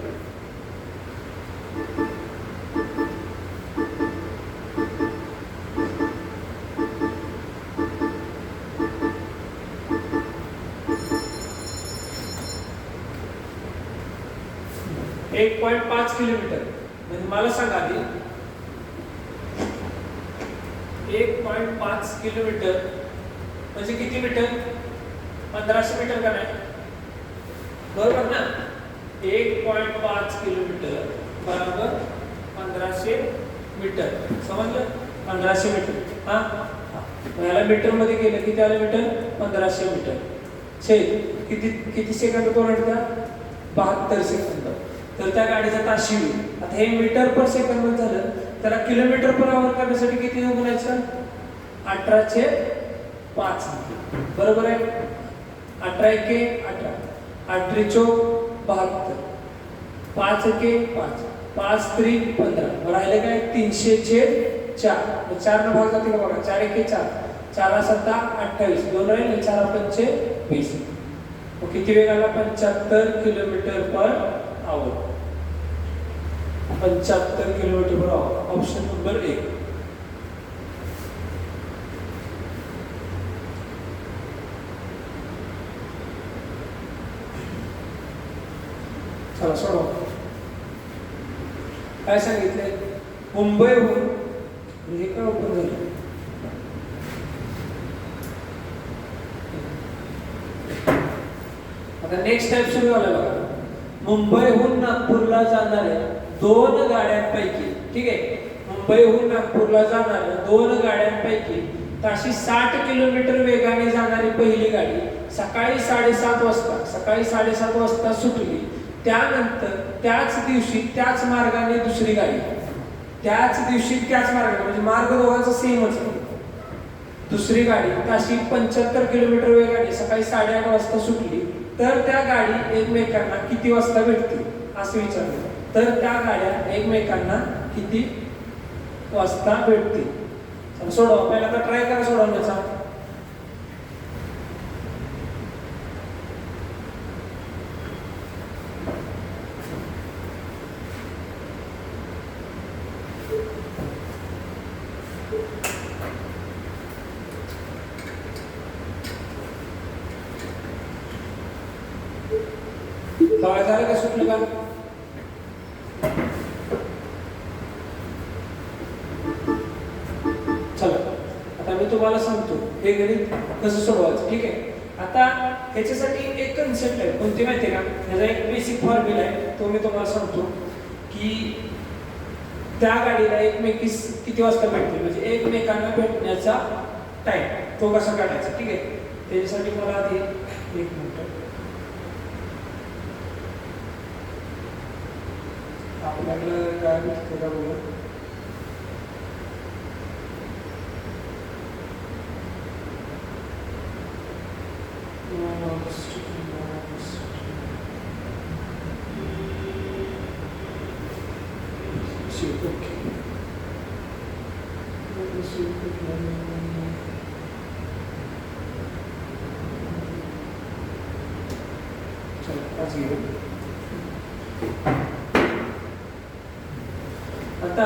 A: एक 1.5 किलोमीटर म्हणजे मला सांगा आधी, 1.5 किलोमीटर म्हणजे किती मीटर, 1500 मीटर का नाही, बरोबर ना. 1.5 किलोमीटर बरोबर 1500 मीटर. समजलं, 1500 मीटर. हा, याला मीटर मध्ये गेलं किती आलं मीटर, 1500 मीटर छेद किती, किती सेकंद ओलांडत्या, 72 सेकंद. तर त्या गाडीचा ताशी वेग, आता हे मीटर पर सेकंद झालं, त्याला किलोमीटर पर आवर करण्यासाठी किती गुणायचं, 18/5. बरोबर आहे, 18 एके 18, 8 चौक 72, 5 एके 5, 5 त्रिक 15. राहिले काय, 300/4. 4 न भाग जाते का बघा, 4 एके 4, 4 7 28, 2 राहिले, 4 पंचे 20. किती वेग आला, 75 kilometre per hour. 75 kilometre per hour, option number 1. चला सोडवा. काय सांगितलंय, मुंबईहून हे काय ओपन झालं, आता नेक्स्ट टाइप सुरू झाला बघा. मुंबईहून नागपूरला जाणाऱ्या 2 गाड्यांपैकी, ठीक आहे, मुंबईहून नागपूरला जाणाऱ्या 2 गाड्यांपैकी ताशी 60 किलोमीटर वेगाने जाणारी पहिली गाडी सकाळी 7:30 वाजता सुटली. त्यानंतर त्याच दिवशी त्याच मार्गाने दुसरी गाडी, त्याच दिवशी त्याच मार्गाने म्हणजे मार्ग दोघांचा सेमच, दुसरी गाडी ताशी 75 किलोमीटर वेगाने सकाळी 8:30 वाजता सुटली. तर त्या गाडी एकमेकांना किती वाजता भेटतील असं विचारलं. तर त्या गाड्या एकमेकांना किती वाजता भेटतील. सोडवा, पहिला तर ट्राय करा सोडवण्याचा. कळा झालं का सुटलं का? चला आता मी तुम्हाला सांगतो हे गणित कसं सोडवायचं, ठीक आहे. आता ह्याच्यासाठी एक कन्सेप्ट आहे, कोणती माहिती आहे का? ह्याचा एक बेसिक फॉर्म्युला आहे, तो मी तुम्हाला सांगतो की त्या गाडीला एकमेकीस किती वाजता भेटते, म्हणजे एकमेकांना भेटण्याचा टाइम तो कसा काढायचा, ठीक आहे. त्याच्यासाठी मला आधी एक मिनिट आपल्याकडे काय भेटतं का बघू. आता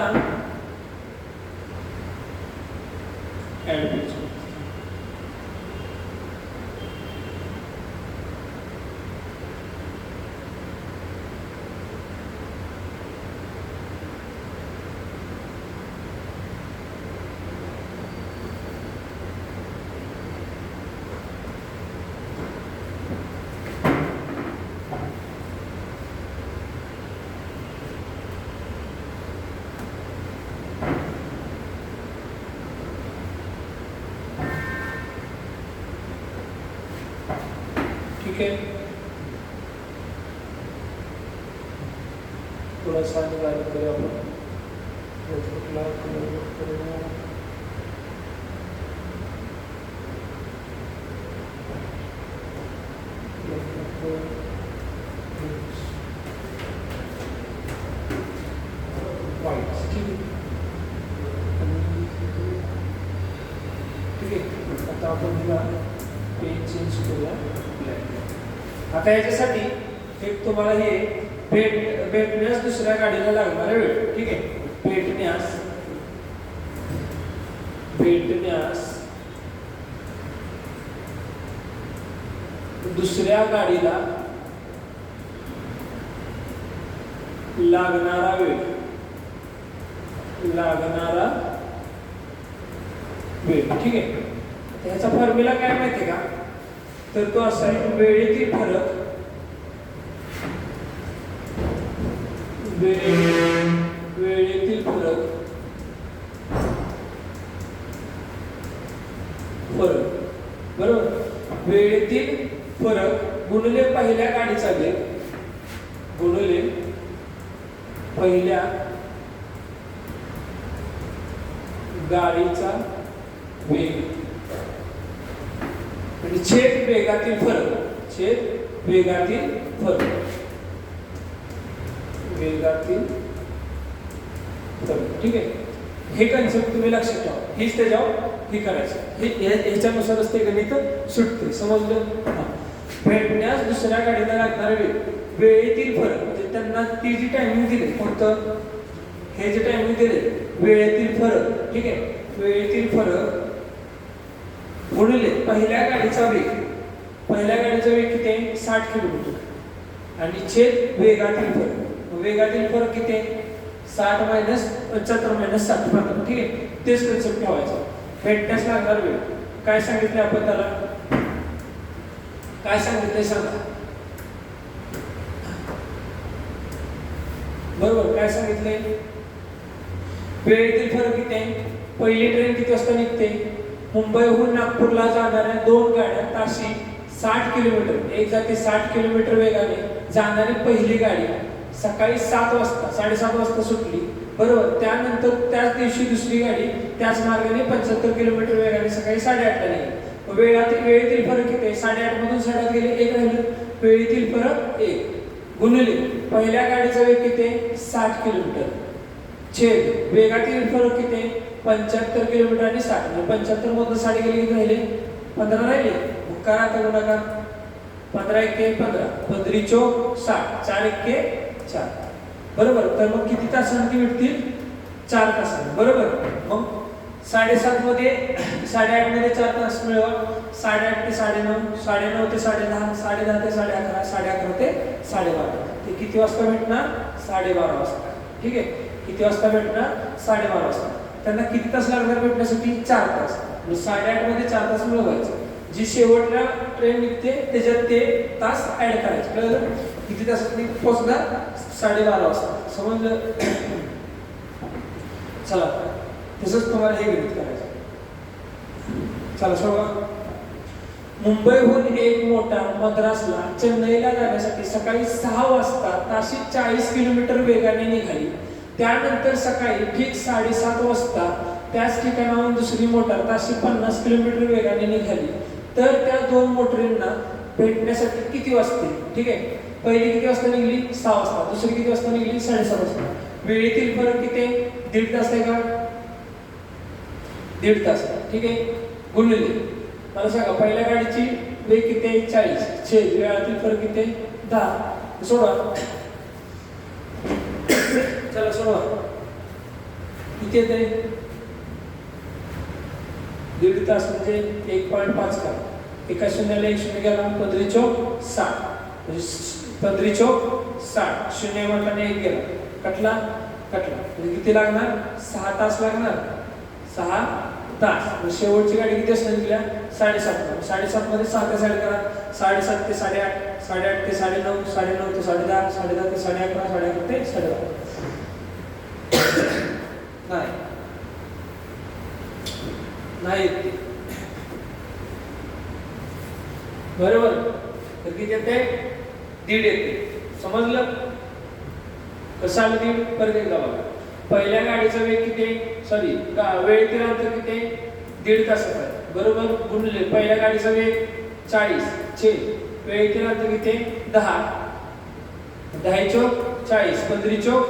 A: ठीक है, थोड़ा सा निकाल करें अपन ठीक आहे. आता आपण पेज चेंज करूया. आता याच्यासाठी एक तुम्हाला हे भेटण्यास दुसऱ्या गाडीला लागणारा वेळ, ठीक आहे. भेटण्यास दुसऱ्या गाडीला लागणारा वेळ ठीक आहे. ह्याचा फॉर्म्युला काय माहिती का? तर तो असा आहे, वेळेतील फरक बरोबर. वेळेतील फरक गुणिले पहिल्या गाडीचा वेग गुणिले पहिल्या गाडीचा वेग आणि छेद वेगातील फरक ठीक आहे. हे कन्सेप्ट तुम्ही लक्षात ठेवा. हीच त्याच्यावर हे करायचं, ह्याच्यानुसारच ते गणित सुटते. समजलं? भेटण्यास दुसऱ्या गाडीला लागणारा वेळेतील फरक, म्हणजे त्यांना ती जी टायमिंग दिली, कोणतं हे जे टायमिंग दिले वेळेतील फरक, ठीक आहे. वेळेतील फरक गुणिले पहिल्या गाडीचा वेग किती आहे? 60 किलोमीटर आणि छेद वेगातील फरक किती आहे? 60 मायनस 75 मायनस 60, ठीक आहे. तेच कन्सेप्ट ठेवायचं. भेटण्यास लागणार वेळ काय सांगितलं आपण त्याला? काय सांगितलंय सांगा बरोबर. काय सांगितलंय? वेळेतील फरक किती आहे? पहिली ट्रेन किती वाजता निघते? मुंबईहून नागपूरला जाणाऱ्या 2 गाड्या ताशी 60 किलोमीटर, एक जाते 60 किलोमीटर वेगाने जाणारी पहिली गाडी सकाळी 7 वाजता 7:30 वाजता सुटली, बरोबर. त्यानंतर त्याच दिवशी दुसरी गाडी त्याच मार्गाने 75 किलोमीटर वेगाने सकाळी 8:30 ला निघाली. वेळेतील फरक किती आहे? 8:30 मधून 8:30 गेले, 1 राहिलं. वेळेतील फरक 1 गुणिले पहिल्या गाडीचा वेग किती आहे? 60 किलोमीटर छेद वेगातील फरक किती आहे? 75 किलोमीटर आणि 60. 75 मधून 60 गेले, किती राहिले? 15 राहिले. करा आता गुणाकार. 15 एके 15, 15 चौक 60, 4 एके 4, बरोबर. तर मग किती तासांनी भेटतील? 4 तासांनी, बरोबर. मग 7:30 मध्ये 8:30 मध्ये 4 तास मिळवा. 8:30 ते 9:30, 9:30 ते 10:30, 10:30 ते 11:30, 11:30 ते 12:30. ते किती वाजता भेटणार? 12:30 वाजता. ठीक आहे. किती वाजता भेटणार? 12:30 वाजता. त्यांना किती तास लागणार भेटण्यासाठी? 4 तास. 8:30 मध्ये 4 तास मिळवायचे. जी शेवटला ट्रेन निघते त्याच्यात ते तास ऍड करायचे. कळलं? किती तासात पोहोचणार? 12:30 वाजता. समजलं? चला तसंच तुम्हाला हे गणित करायचं. चला सोडवा. मुंबईहून एक मोटार मद्रासला चेन्नईला जाण्यासाठी सकाळी 6 वाजता ताशी 40 किलोमीटर वेगाने निघाली. त्यानंतर सकाळी ठीक 7:30 वाजता त्याच ठिकाणाहून दुसरी मोटार ताशी 50 किलोमीटर वेगाने निघाली. तर त्या दोन मोटरींना भेटण्यासाठी किती वाजतील? ठीक आहे. पहिली किती वाजता निघली? 6 वाजता. दुसरी किती वाजता निघली? 7:30 वाजता. वेळेतील फरक किती? 1.5 तास आहे का? 1.5 तास. ठीक आहे. गुणिले मला सांगा पहिल्या गाडीची वेग किती आहे? 40 छेद वेळातील फरक किती आहे? 10. सोडवा. चला सोडवा. किती येते? 1.5 तास म्हणजे 1.5 का? एका शून्याला 1 शून्य गेला. 15 चौक 60 म्हणजे 15 चौक 60. शून्य म्हटल्याने 1 गेला. कटला म्हणजे किती लागणार? 6 तास लागणार. 6 तास. शेवटची गाडी किती असणार निघल्या? 7:30. 7:30 मध्ये 6 ते 7:30 करा. 7:30 ते 8:30, 8:30 ते 9:30, 9:30 ते 10:30, 10:30 ते 11:30, 11:30 ते 12:30. नाही बरोबर. तर किती येते? 1.5 येते. समजलं? कसं आलं? 1.5. परत एकदा बघा. पहिल्या गाडीचा वेग किती? सॉरी वेळेतील अंतर किती? 1.5 तासाचा आहे. बरोबर. गुणले पहिल्या गाडीचा वेग 40 छेद वेळेतील अंतर किती? 10. 10 चौक 40, 15 चौक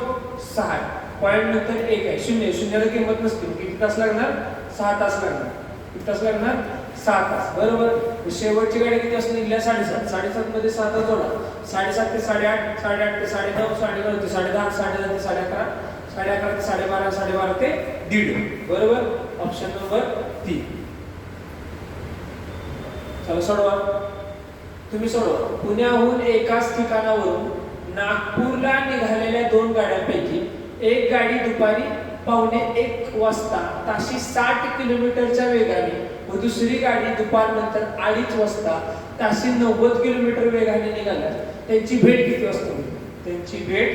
A: 60. पॉईंट नंतर 1 आहे. शून्य. शून्याला किंमत नसते. किती तास लागणार? 6 तास लागणार. किती तास लागणार? 6 तास. बरोबर. शेवटची गाडी किती वाजता निघल्या? 7:30. 7:30 मध्ये 6 तास जोडा. 7:30 ते 8:30, 8:30 ते 9:30, 9:30 ते 10:30, 10:30 ते 11:30, 11:30 ते 12:30, 12:30 ते 1:30. बरोबर. Option number 3. चला सोडवा. तुम्ही सोडवा. पुण्याहून एकाच ठिकाणावरून नागपूरला निघालेल्या 2 गाड्यांपैकी एक गाडी दुपारी 1:15 वाजता ताशी 60 किलोमीटरच्या वेगाने व दुसरी गाडी दुपारनंतर 2:30 वाजता ताशी 90 किलोमीटर वेगाने निघाल्या. त्यांची भेट किती वाजता होईल? त्यांची भेट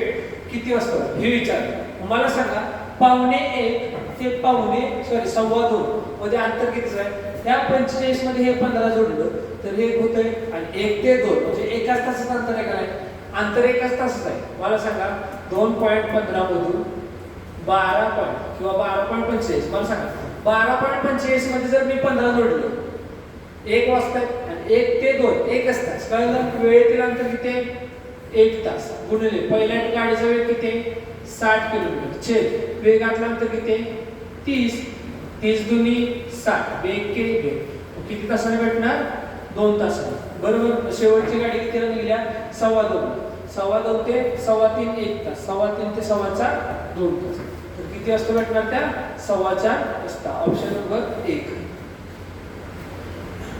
A: किती वाजता होईल हे विचार. मला सांगा 1:15 ते 2:15 मध्ये अंतर कितीच आहे? त्या 45 मध्ये हे 15 जोडलं तर हे होतंय. आणि 1 ते 2 म्हणजे एकाच तासाचं अंतर आहे का नाही? अंतर एकाच तासाचं आहे. मला सांगा 2.15 मधून 12 पॉईंट किंवा 12.45 मला सांगा 12.45 मध्ये जर मी 15 जोडलं 1 वाजता आणि 1 ते 2 एकच तास. कळलं? वेळेतील अंतर किती? 1 तास. गुणिले पहिल्या गाडीचा वेग किती? 60 किलोमीटर छेद वेगातलं अंतर किती? 30. 30 दुनी 60. वेग के वेग किती तासाने भेटणार? 2 तासाने. बरोबर. शेवटची गाडी कितीला निघाल्या? 2:15. 2:15 ते 3:15 1 तास. 3:15 ते 4:15 2 तास. तर किती वाजता भेटणार? त्या 4:15 वाजता. Option number 1.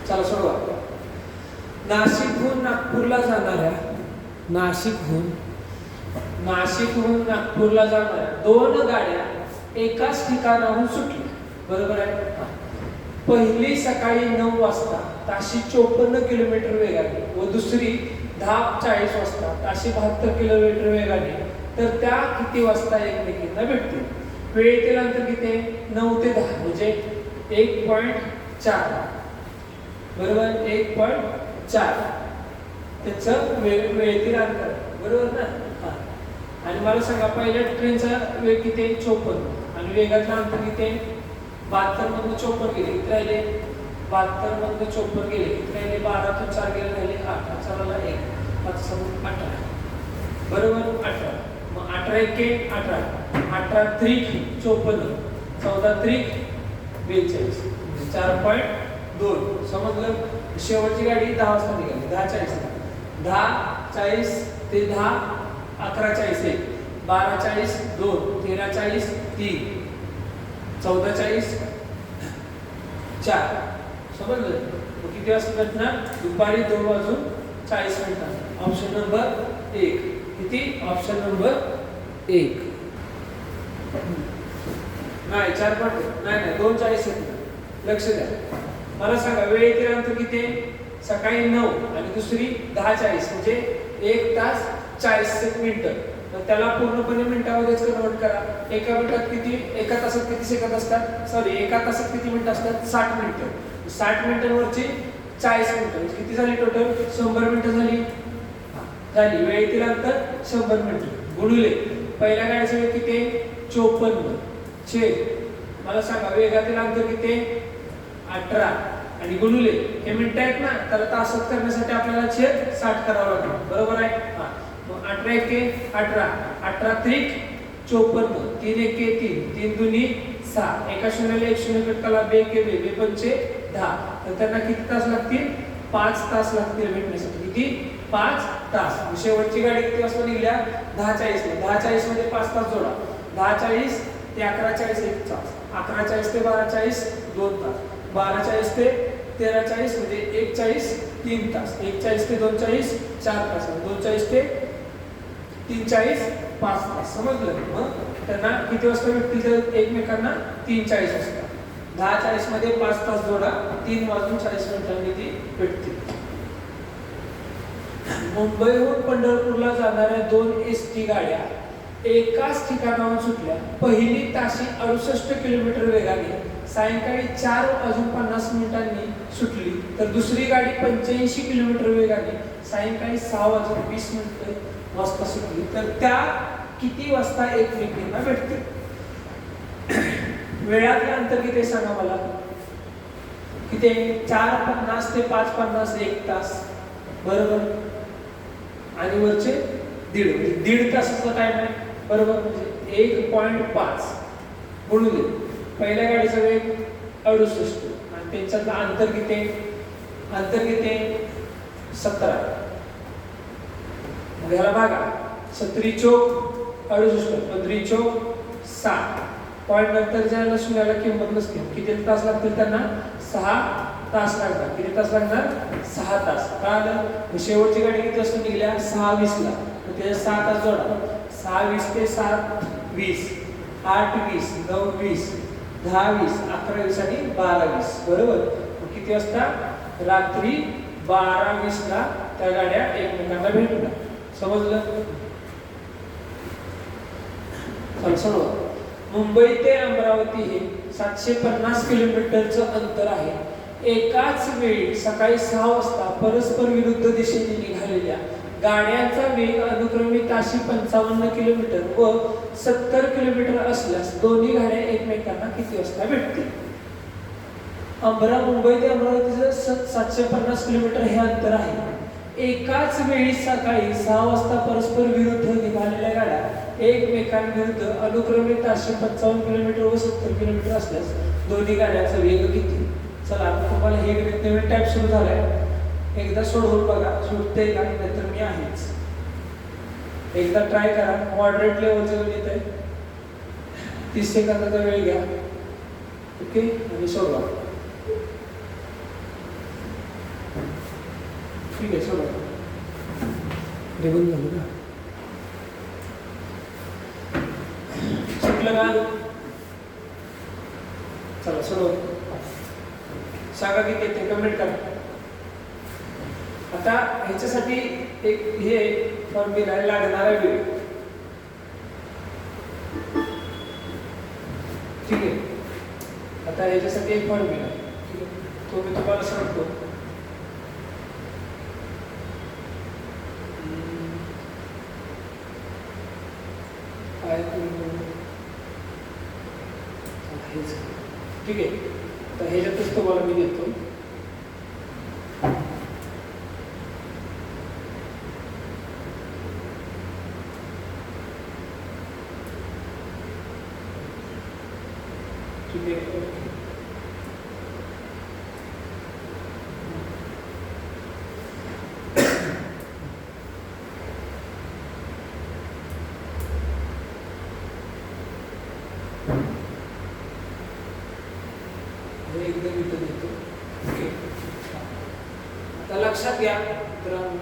A: चला सोडवा. नाशिकहून नागपूरला जाणाऱ्या नाशिकहून नागपूरला जाणाऱ्या 2 गाड्या एकाच ठिकाणाहून सुटल्या. बरोबर आहे. पहिली सकाळी 9 वाजता ताशी 54 किलोमीटर वेगाने व दुसरी 10:40 वाजता ताशी 72 किलोमीटर वेगाने. तर त्या किती वाजता एकमेकींना भेटतील? वेळेतील अंतर किती? 9 ते 10 म्हणजे 1.4. बरोबर. 1.4 त्याचं वेळेतील अंतर. बरोबर ना? आणि मला सांगा पहिल्या ट्रेनचा वेग किती? 54 आणि वेगाचं अंतर किती? 72 मधून 54 गेले. किती राहिले? 72 मधून 54 गेले. किती राहिले? 12 तून 4 गेले राहिले 8. चला 1 5 7 18. बरोबर. 18. मग 18 एके 18. 18 त्रिक 54. 14 त्रिक 42. 4.2. समजलं? शेवटची गाडी 10 वाजता निघाली. 10:40. 10:40 ते 10 11:40 1 12:40 2 13:40 3 14:40 4 समजलं. मग किती वाजता भेटणार? दुपारी 2:40 ऑप्शन नंबर 1. किती? Option number 1. नाही 4 पण नाही 2:40 लक्ष द्या. मला सांगा वेळेतील अंतर किती आहे? सकाळी 9 आणि दुसरी 10:40 म्हणजे 1 तास 40 मिनिटं. तर त्याला पूर्णपणे मिनिटामध्येच कन्वर्ट करा. एका मिनिटात किती? एका तासात किती सेकंद असतात? सॉरी एका तासात किती मिनिटं असतात? 60 मिनिटं. 60 मिनिटांवरची 40 मिनिटं किती झाली टोटल? 100 मिनिटं झाली. वेळेतील अंतर 100 मिनिटं गुणिले पहिल्या गाडीचा वेग किती आहे? 54 छेद मला सांगा वेगातील अंतर किती आहे? 18 आणि गुणिले हे मिनिटं आहेत ना, त्याला तासात करण्यासाठी आपल्याला छेद 60 करावं लागेल. बरोबर आहे. मग 18 एके 18 18 त्रिक 54 3 एके 3 3 दुनी 6 एका शून्याला 1 शून्य कटकाला 2 एके 2 2 पंचे 10. तर त्यांना किती तास लागतील? 5 तास लागतील भेटण्यासाठी. किती? 5 तास. शेवटची गाडी किती वाजता निघल्या? 10:40 ला. 10:40 मध्ये 5 तास जोडा. 10:40 ते 11:40 1 तास. 11:40 ते 12:40 2 तास. 12:40 ते 13:40 म्हणजे 1:40 3 तास. 1:40 ते 2:40 4 तास. 2:40 ते 3:40 5 तास. समजलं. मग त्यांना किती वाजता भेटतील? तर एकमेकांना 3:40 वाजता. 10:40 मध्ये 5 तास जोडा. 3:40 ती भेटतील. मुंबईहून पंढरपूरला जाणाऱ्या 2 एसटी गाड्या एकाच ठिकाणाहून सुटल्या. पहिली ताशी 68 किलोमीटर वेगाने सायंकाळी 4:50 सुटली, तर दुसरी गाडी 85 किलोमीटर वेगाने सायंकाळी 6:20 वाजता सुटली. तर त्या किती वाजता एकमेकांना भेटतील? वेळातलं अंतर किती सांगा मला? किती? 4:50 ते 5:50 1 तास. बरोबर. आणि वरचे 1.5 म्हणजे 1.5 तासाचा टाइम आहे. बरोबर. म्हणजे 1.5 गुणिले पहिल्या गाडीचा वेग 68 आणि त्यांच्यातलं अंतर किती? अंतर किती? 17. मग ह्याला भागा. 17 चौक 68 15 चौक 60. पॉईंट नंतर ज्याला शून्याला किंमत नसते किती तास लागतील त्यांना? 6 तास लागतात. किती तास लागणार? 6 तास. कळालं. शेवटची गाडी किती वाजता निघल्या? 6:20 ला. तर त्याच्या 6 तास जोडा. 6:20 ते 7:20 8:20 9:20 10:20 11:20 आणि 12:20. बरोबर. मग किती वाजता? रात्री 12:20 ला त्या गाड्या एकमेकांना भेटल्या. समजलं. चल मुंबई ते अमरावती हे 750 किलोमीटरचं अंतर आहे. एकाच वेळी सकाळी 6 वाजता परस्पर विरुद्ध दिशेने निघालेल्या गाड्यांचा वेग अनुक्रमे ताशी 55 किलोमीटर व 70 किलोमीटर असल्यास दोन्ही गाड्या एकमेकांना किती वाजता भेटतील? मुंबई ते अमरावतीचं 750 किलोमीटर हे अंतर आहे. एकाच वेळी सकाळी 6 वाजता परस्पर विरुद्ध निघालेल्या गाड्या एकमेकांविरुद्ध अनुक्रमे ताशी 55 किलोमीटर व 70 किलोमीटर असल्यास दोन्ही गाड्यांचा वेग किती? चला आता तुम्हाला हे गणित नवीन टाइप सुरू झालाय. एकदा सोडवून बघा. सुटते का? नाहीतर मी आहेच. एकदा ट्राय करा. मॉडरेट लेवलचं गणित आहे. 30 सेकंदाचा वेळ घ्या. ओके आणि सोडवा. ठीक आहे सोडवा. बंद झालं का? सुटलं का? चला सोडवा. सांगा किती ते कमेंट करा. आता ह्याच्यासाठी एक हे फॉर्म्युला लागणारा वेळ. ठीक आहे. आता ह्याच्यासाठी एक फॉर्म्युला तो मी तुम्हाला सांगतो. ठीक आहे. तर ह्याच्यातच तुम्हाला मी देतो. ठीक आहे. एकदम इथं तर लक्षात घ्या मित्रांनो,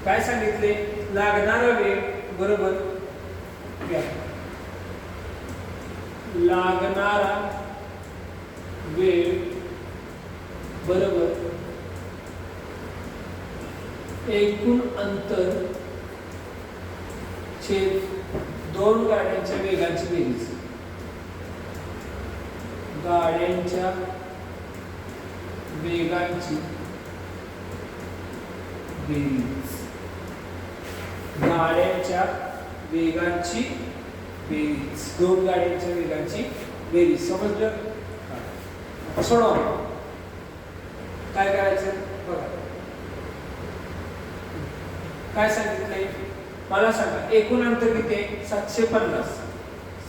A: काय सांगितले, लागणारा वेळ बरोबर घ्या, लागणारा वेळ बरोबर एकूण अंतर छेद दोन गाड्यांच्या वेगांची बेरीज, गाड्यांच्या वेगांची बेरीज, गाड्यांच्या वेगांची बेरीज, दोन गाड्यांच्या वेगांची बेरीज. समजलं? आता सोडवा, काय करायचं बघा, काय सांगितलंय मला सांगा. एकूण अंतर किती आहे? 750.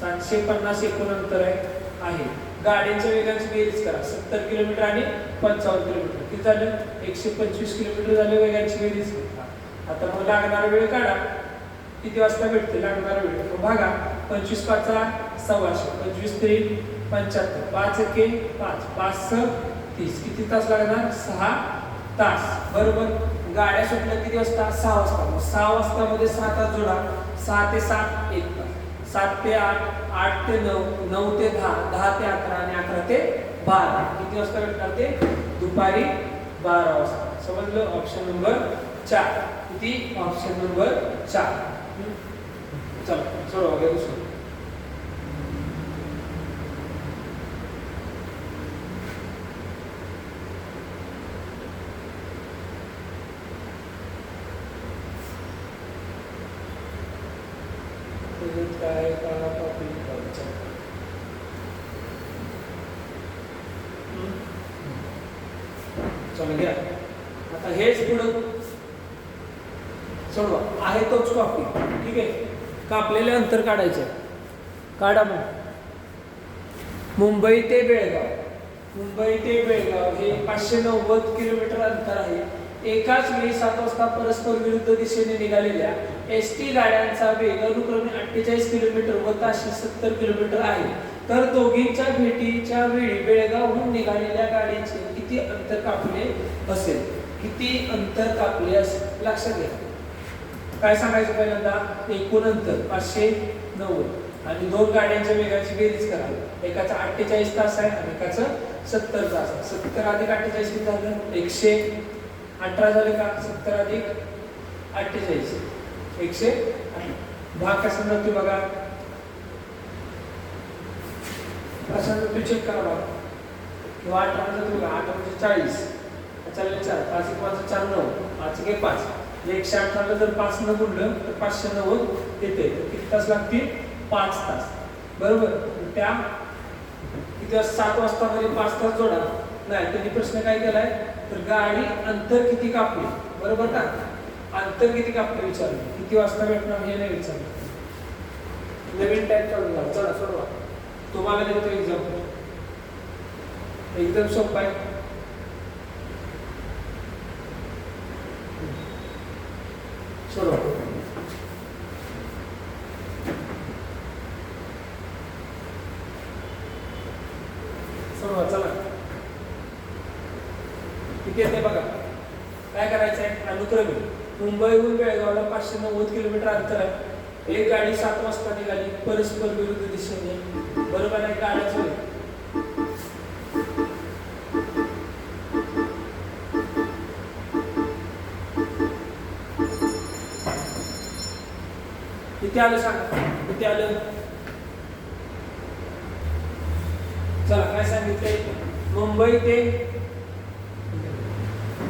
A: 750 एकूण अंतर आहे. गाड्यांच्या वेगांची बेरीज करा, 70 किलोमीटर आणि 55 किलोमीटर, किती झालं? 125 किलोमीटर झाले वेगांची बेरीज. आता मग लागणारा वेळ काढा, किती वाजता भेटते लागणारा वेळ, तो भागा 25 पाचा 125, 25 3 75, 5 एके 5, 5 6 30, किती तास लागणार? 6 तास. बरोबर. गाड्या सुटल्या किती वाजता? 6 वाजता. मग 6 वाजता मध्ये 6 तास जोडा, 6 ते 7 1 तास, 7 ते 8 8 ते 9 9 ते 10 10 ते 11 आणि 11 ते 12, किती वाजता भेटणार ते? दुपारी 12 वाजता. समजलं? Option number 4. किती? Option number 4. चला सोडवा घ्या दुसरं. काय काळा टॉपिक करायचा. चला घ्या आता हेच पुढं सोडवा, आहे तोच टॉपिक. ठीक आहे, कापलेले अंतर काढायचं. काढा मग. मुंबई ते बेळगाव, मुंबई ते बेळगाव हे 590 किलोमीटर अंतर आहे. एकाच वेळी 7 वाजता परस्पर विरुद्ध दिशेने निघालेल्या एसटी गाड्यांचा वेग अनुक्रमे 48 किलोमीटर व ताशी 70 किलोमीटर आहे. तर दोघींच्या भेटीच्या वेळी बेळगावहून निघालेल्या गाडीचे किती अंतर कापले असेल? किती अंतर कापले असेल? लक्षात घ्या. काय सांगायचं पहिल्यांदा? एकूण अंतर 590 आणि दोन गाड्यांच्या वेगाची बेरीज करा. एकाचा 48 तास आहे आणि एकाचं 70 तास आहे. 70 अधिक 48 किती झालं? 118 झाले का? 70 अधिक 48 108. भाग कसा जातो बघा, कसा जातो चेक करा बघा. किंवा 18 जातो बघा. 8 म्हणजे 40, चालले 4, 5 1 5 4 9, 5 1 5. 118 ला जर 5 न गुणलं तर 590 येते. किती तास लागतील? 5 तास. बरोबर. त्या किती 7 वाजता मध्ये 5 तास जोडा. नाही, त्यांनी प्रश्न काय केलाय तर गाडी अंतर किती कापली, बरोबर का? अंतर किती कापले विचारलं, किती वाजता भेटणार हे नाही विचारलं. नवीन टाईप चालू झाला. चला सोडवा, तुम्हाला देतो एक्झाम्पल, एकदम सोपं आहे. सोडवा. सोडवा चला. किती येते बघा. काय करायचं आहे? अनुक्रमे मुंबईहून बेळगावला 590 किलोमीटर अंतर आहे. एक गाडी 7 वाजता निघाली परस्पर विरुद्ध दिशेने. बरोबर आहे? गाड्याचं वेग किती आलं सांगा, किती आलं? चला काय सांगितलंय?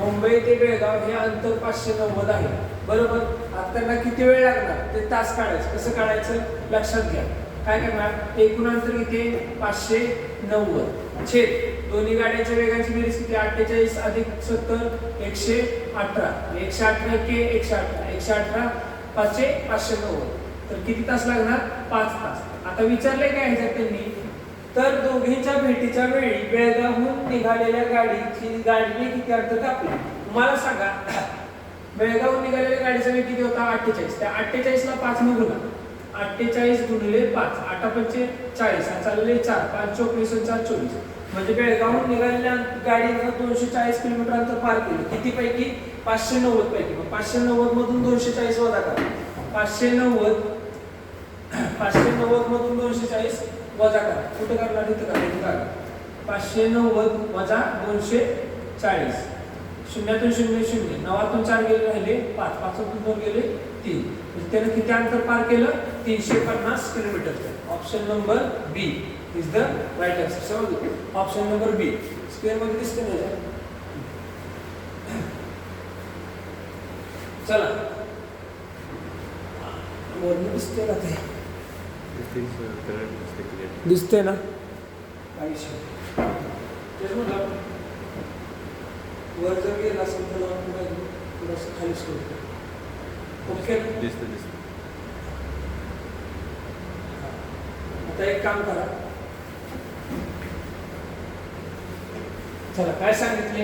A: मुंबई ते बेळगाव हे अंतर 590 आहे. बरोबर. आता त्यांना किती वेळ लागणार ते तास काढायचं. कसं काढायचं लक्षात घ्या. काय करणार? एकूण अंतर किती? 590 छेद दोन्ही गाड्यांच्या वेगांची बेरीज किती? 48 अधिक 70 118. 118 के 118 118 5 590. तर किती तास लागणार? 5 तास. आता विचारले काय ह्याच्यात त्यांनी, तर दोघींच्या भेटीच्या वेळी बेळगावहून निघालेल्या गाडीने किती अंतर कापले? मला सांगा, बेळगावहून निघालेल्या गाडीचा वेग किती होता? 48. त्या 48 ला 5 ने गुणा. 48 गुणिले 5, 8 पंचे 40, चालले 4, 5 24 4 24. म्हणजे बेळगावहून निघालेल्या गाडीनं 240 किलोमीटर अंतर पार केलं. किती पैकी? 590 पैकी. मग 590 मधून 240 वजा करा. 590 मधून 240 वजा करा. कुठे करणार? इथं करा. इथं करा. 590 वजा 240. शून्यातून शून्य शून्य, 9तून 4 गेले राहिले 5, 5तून 2 गेले 3. म्हणजे त्यानं किती अंतर पार केलं? 350 kilometre. Option number B is the right answer. समजलं? Option number B. स्क्वेअर मध्ये दिसते ना? चला वरनं दिसते का ते? दिसते ना? तेच म्हटलं वर जर गेला असेल तर थोडंसं खाली सोडतो. ओके, आता एक काम करा. चला काय सांगितले?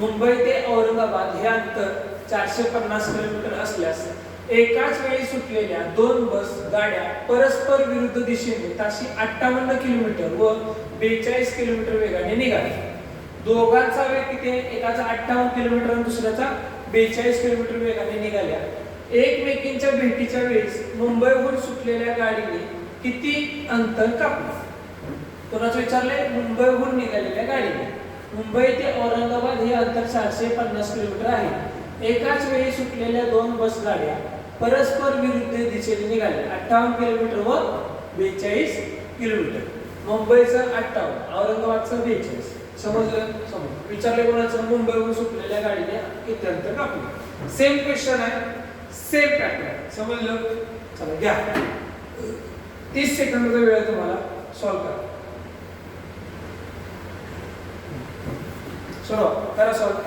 A: मुंबई ते औरंगाबाद हे अंतर 450 किलोमीटर असल्यास एकाच वेळी सुटलेल्या 2 बस गाड्या परस्पर विरुद्ध दिशेने ताशी 58 किलोमीटर व 42 किलोमीटर वेगाने निघाल्या. दोघांचा वेग किती आहे? एकाचा 58 किलोमीटर आणि दुसऱ्याचा 42 किलोमीटर वेगाने निघाल्या. एकमेकींच्या भेटीच्या वेळेस मुंबईहून सुटलेल्या गाडीने किती अंतर कापले? कोणाचं विचारलंय? मुंबईहून निघालेल्या गाडीने. मुंबई ते औरंगाबाद हे अंतर 450 किलोमीटर आहे. एकाच वेळी सुटलेल्या 2 बस गाड्या परस्पर विरुद्ध दिशेने निघाल्या. 58 किलोमीटर व 42 किलोमीटर. मुंबईचं 58, औरंगाबादचं 42. समजलं? समज विचारले कोणाचं? मुंबईहून सुटलेल्या गाडीने किती अंतर कापले. सेम क्वेश्चन आहे, सेम पॅटर्न. समजलं? चला घ्या. 30 सेकंदाचा वेळ आहे तुम्हाला सॉल्व करा. सोडवा, करा सॉल्व.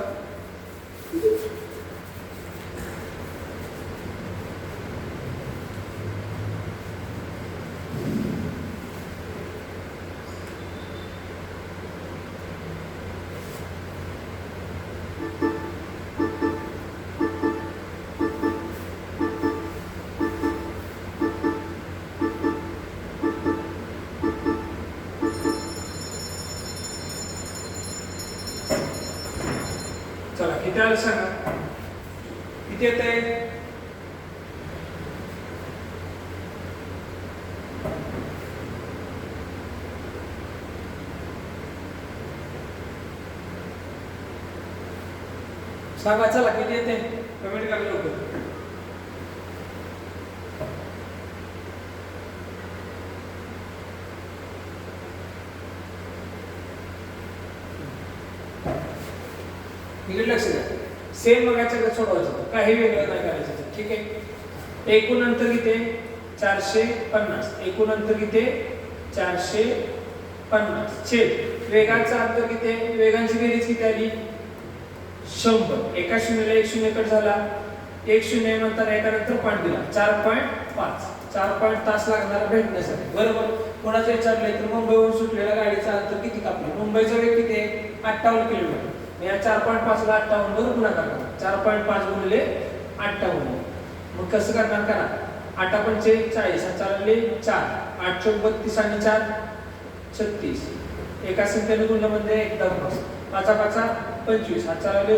A: चला किती आलं सांगा? किती येत आहे? सांगा. चला किती येते? कमेंट करा लवकर. इकडे लक्ष द्या. सेम बघायचं का सोडवायचं? काही वेगळं नाही करायचं. ठीक आहे. एकूण अंतर किती? 450. एकूण अंतर किती? 450 छेद वेगांचं अंतर किती? वेगांची बेरीज किती आली? 100. एका शून्याला 1 शून्य कट झाला. 1 शून्य नंतर एका नंतर पॉईंट दिला. 4.5. 4 तास लागणार भेटण्यासाठी. बरोबर. कोणाचं विचारलंय तर मुंबईहून सुटलेल्या गाडीचं अंतर किती कापले? मुंबईचा वेग किती आहे? 58 किलोमीटर. या 4.5 ला 58 वर गुणाकार करा. 4.5 गुणिले 58. मग कसं करणार? करा 8 पंचे 40, 4 8 चौक 32 आणि 4 36. एका संख्येने गुणल्यामध्ये एकदम 5 5 25,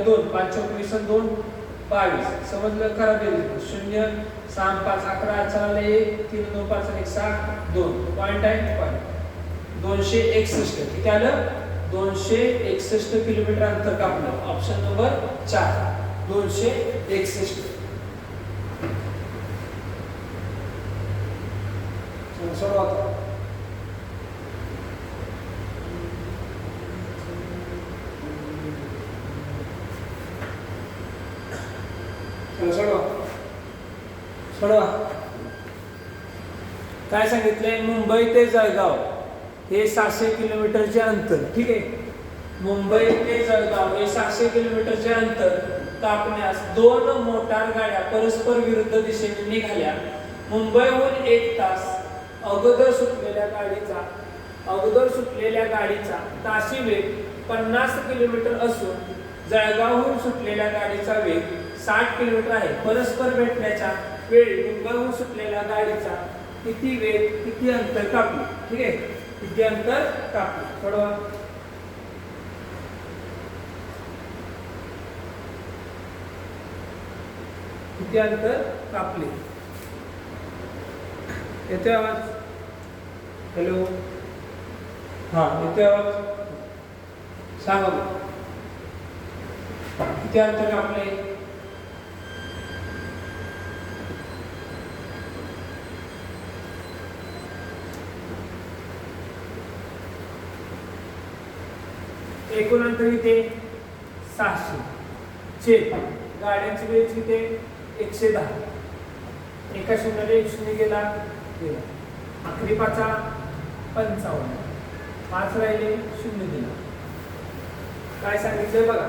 A: 2 5 चौक 20 आणि 2 22. समजलं? करा बेरीज. 0 6 5 11 1 3 2 5 1 6 2 पॉईंट आहे. पॉईंट 261. किती आलं? 261 किलोमीटर अंतर कापलं. Option number 4 261. सोडवा. सोडवा. काय सांगितलंय? मुंबई ते जळगाव हे 700 किलोमीटरचे अंतर. ठीक आहे. मुंबई ते जळगाव हे 700 किलोमीटरचे अंतर कापण्यास 2 मोटार गाड्या परस्पर विरुद्ध दिशेने निघाल्या. मुंबईहून 1 तास अगोदर सुटलेल्या गाडीचा ताशी वेग 50 किलोमीटर असून जळगावहून सुटलेल्या गाडीचा वेग 60 किलोमीटर आहे. परस्पर भेटण्याच्या वेळी मुंबईहून सुटलेल्या गाडीचा किती अंतर कापले? ठीक आहे. किती अंतर कापले? थोडं किती अंतर कापले. येतोय आवाज? हॅलो, हा येतोय आवाज? सांगा बघ. किती अंतर कापले? एकूण अंतर किती? 600 छेद गाड्यांची बेरीज किती? 110. एका शून्याने एक शून्य गेला. आखरी 55. 5 राहिले, शून्य दिला. काय सांगितलंय बघा,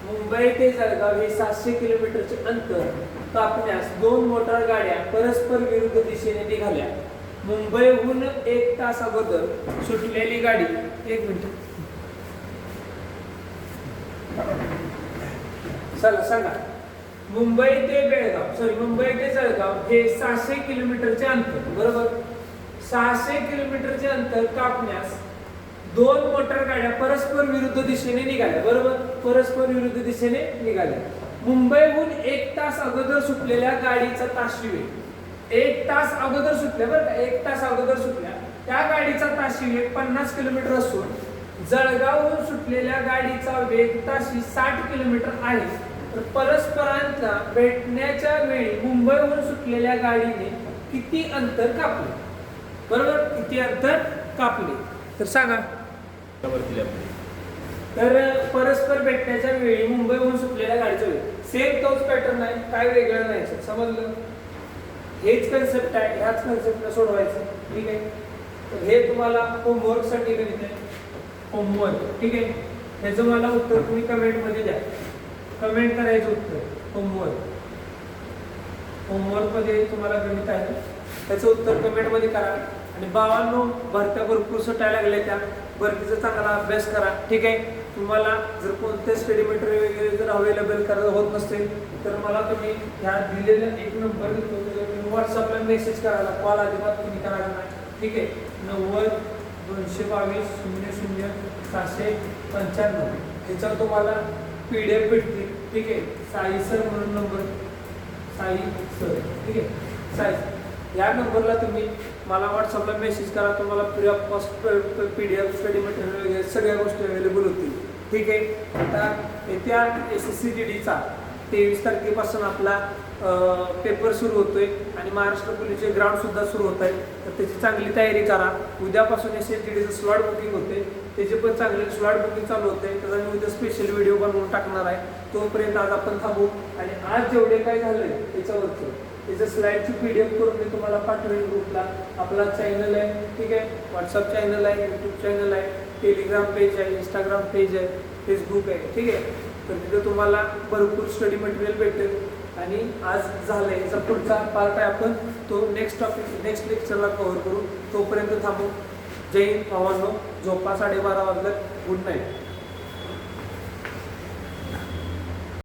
A: मुंबई ते जळगाव हे 700 किलोमीटरचे अंतर कापण्यास 2 मोटार गाड्या परस्पर विरुद्ध दिशेने निघाल्या. मुंबईहून 1 तास अगोदर सुटलेली गाडी, 1 मिनिट चला सांगा. मुंबई ते जळगाव हे 600 किलोमीटरचे अंतर, बरोबर. 600 किलोमीटरचे अंतर कापण्यास 2 मोटार गाड्या परस्पर विरुद्ध दिशेने निघाल्या, बरोबर. परस्पर विरुद्ध दिशेने निघाल्या. मुंबईहून 1 तास अगोदर सुटलेल्या गाडीचा ताशी वेग, 1 तास अगोदर सुटल्या, बरं का, 1 तास अगोदर सुटल्या त्या गाडीचा ताशी वेग 50 किलोमीटर असून जळगावहून सुटलेल्या गाडीचा वेग ताशी 60 किलोमीटर आहे. तर परस्परांना भेटण्याच्या वेळी मुंबईहून सुटलेल्या गाडीने किती अंतर कापले, बरोबर. किती अंतर कापले तर सांगा. तर परस्पर भेटण्याच्या वेळी मुंबईहून सुटलेल्या गाडीचा वेग सेम तोच पॅटर्न आहे, काय वेगळं नाही. समजलं? हेच कन्सेप्ट आहे, ह्याच कन्सेप्टला सोडवायचं. ठीक आहे. तर हे तुम्हाला होमवर्क साठी गणित आहे, होमवर्क. ठीक आहे. ह्याचं मला उत्तर तुम्ही कमेंट मध्ये द्या. कमेंट करायचं उत्तर होमवर्क. होमवर्क मध्ये तुम्हाला गणित आहे, त्याचं उत्तर कमेंट मध्ये करा. आणि भावांनो, भरत्या भरपूर सुटायला लागल्या, त्या भरतीचा चांगला अभ्यास करा. ठीक आहे. तुम्हाला जर कोणते स्टडी मटेरियल वगैरे जर अवेलेबल करायला होत नसेल तर मला तुम्ही ह्या दिलेला एक नंबर देतो, तुम्ही व्हॉट्सअपला मेसेज करायला, कॉल अजिबात तुम्ही करायला नाही. ठीक आहे. 90 222 00 795 ह्याच्यावर तुम्हाला PDF भेटतील. ठीक आहे. साई सर म्हणून नंबर, साई सर. ठीक आहे. साई या नंबरला तुम्ही मला व्हॉट्सअपला मेसेज करा. तुम्हाला free of cost PDF study material वगैरे सगळ्या गोष्टी अवेलेबल होतील. ठीक आहे. आता येत्या SSC GDचा 23 तारखेपासून आपला पेपर सुरू होतोय आणि महाराष्ट्र पोलीसचे ग्राउंड सुद्धा सुरू होत आहे. तर त्याची चांगली तयारी करा. उद्यापासून SSC GDचं स्लॉट बुकिंग होते, त्याचे पण चांगले स्लॉट बुकिंग चालू होते. त्याचा मी उद्या स्पेशल व्हिडिओ बनवून टाकणार आहे. तोपर्यंत आज आपण थांबू आणि आज जेवढे काय झालंय त्याच्यावरचं त्याचं स्लाइडची PDF करून मी तुम्हाला पाठवेल ग्रुपला. आपला चॅनल आहे. ठीक आहे. व्हॉट्सअप चॅनल आहे, यूट्यूब चॅनल आहे, टेलिग्राम पेज आहे, इंस्टाग्राम पेज आहे, फेसबुक आहे. ठीक आहे. तर तिथे तुम्हाला भरपूर स्टडी मटेरियल भेटेल. आणि आज झालंय, याचा पुढचा पार्ट आहे, आपण तो नेक्स्ट लेक्चरला कव्हर करू. तोपर्यंत थांबू. जय हिंद भावांनो. झोपा 12:30 वाजल्यात. Good night.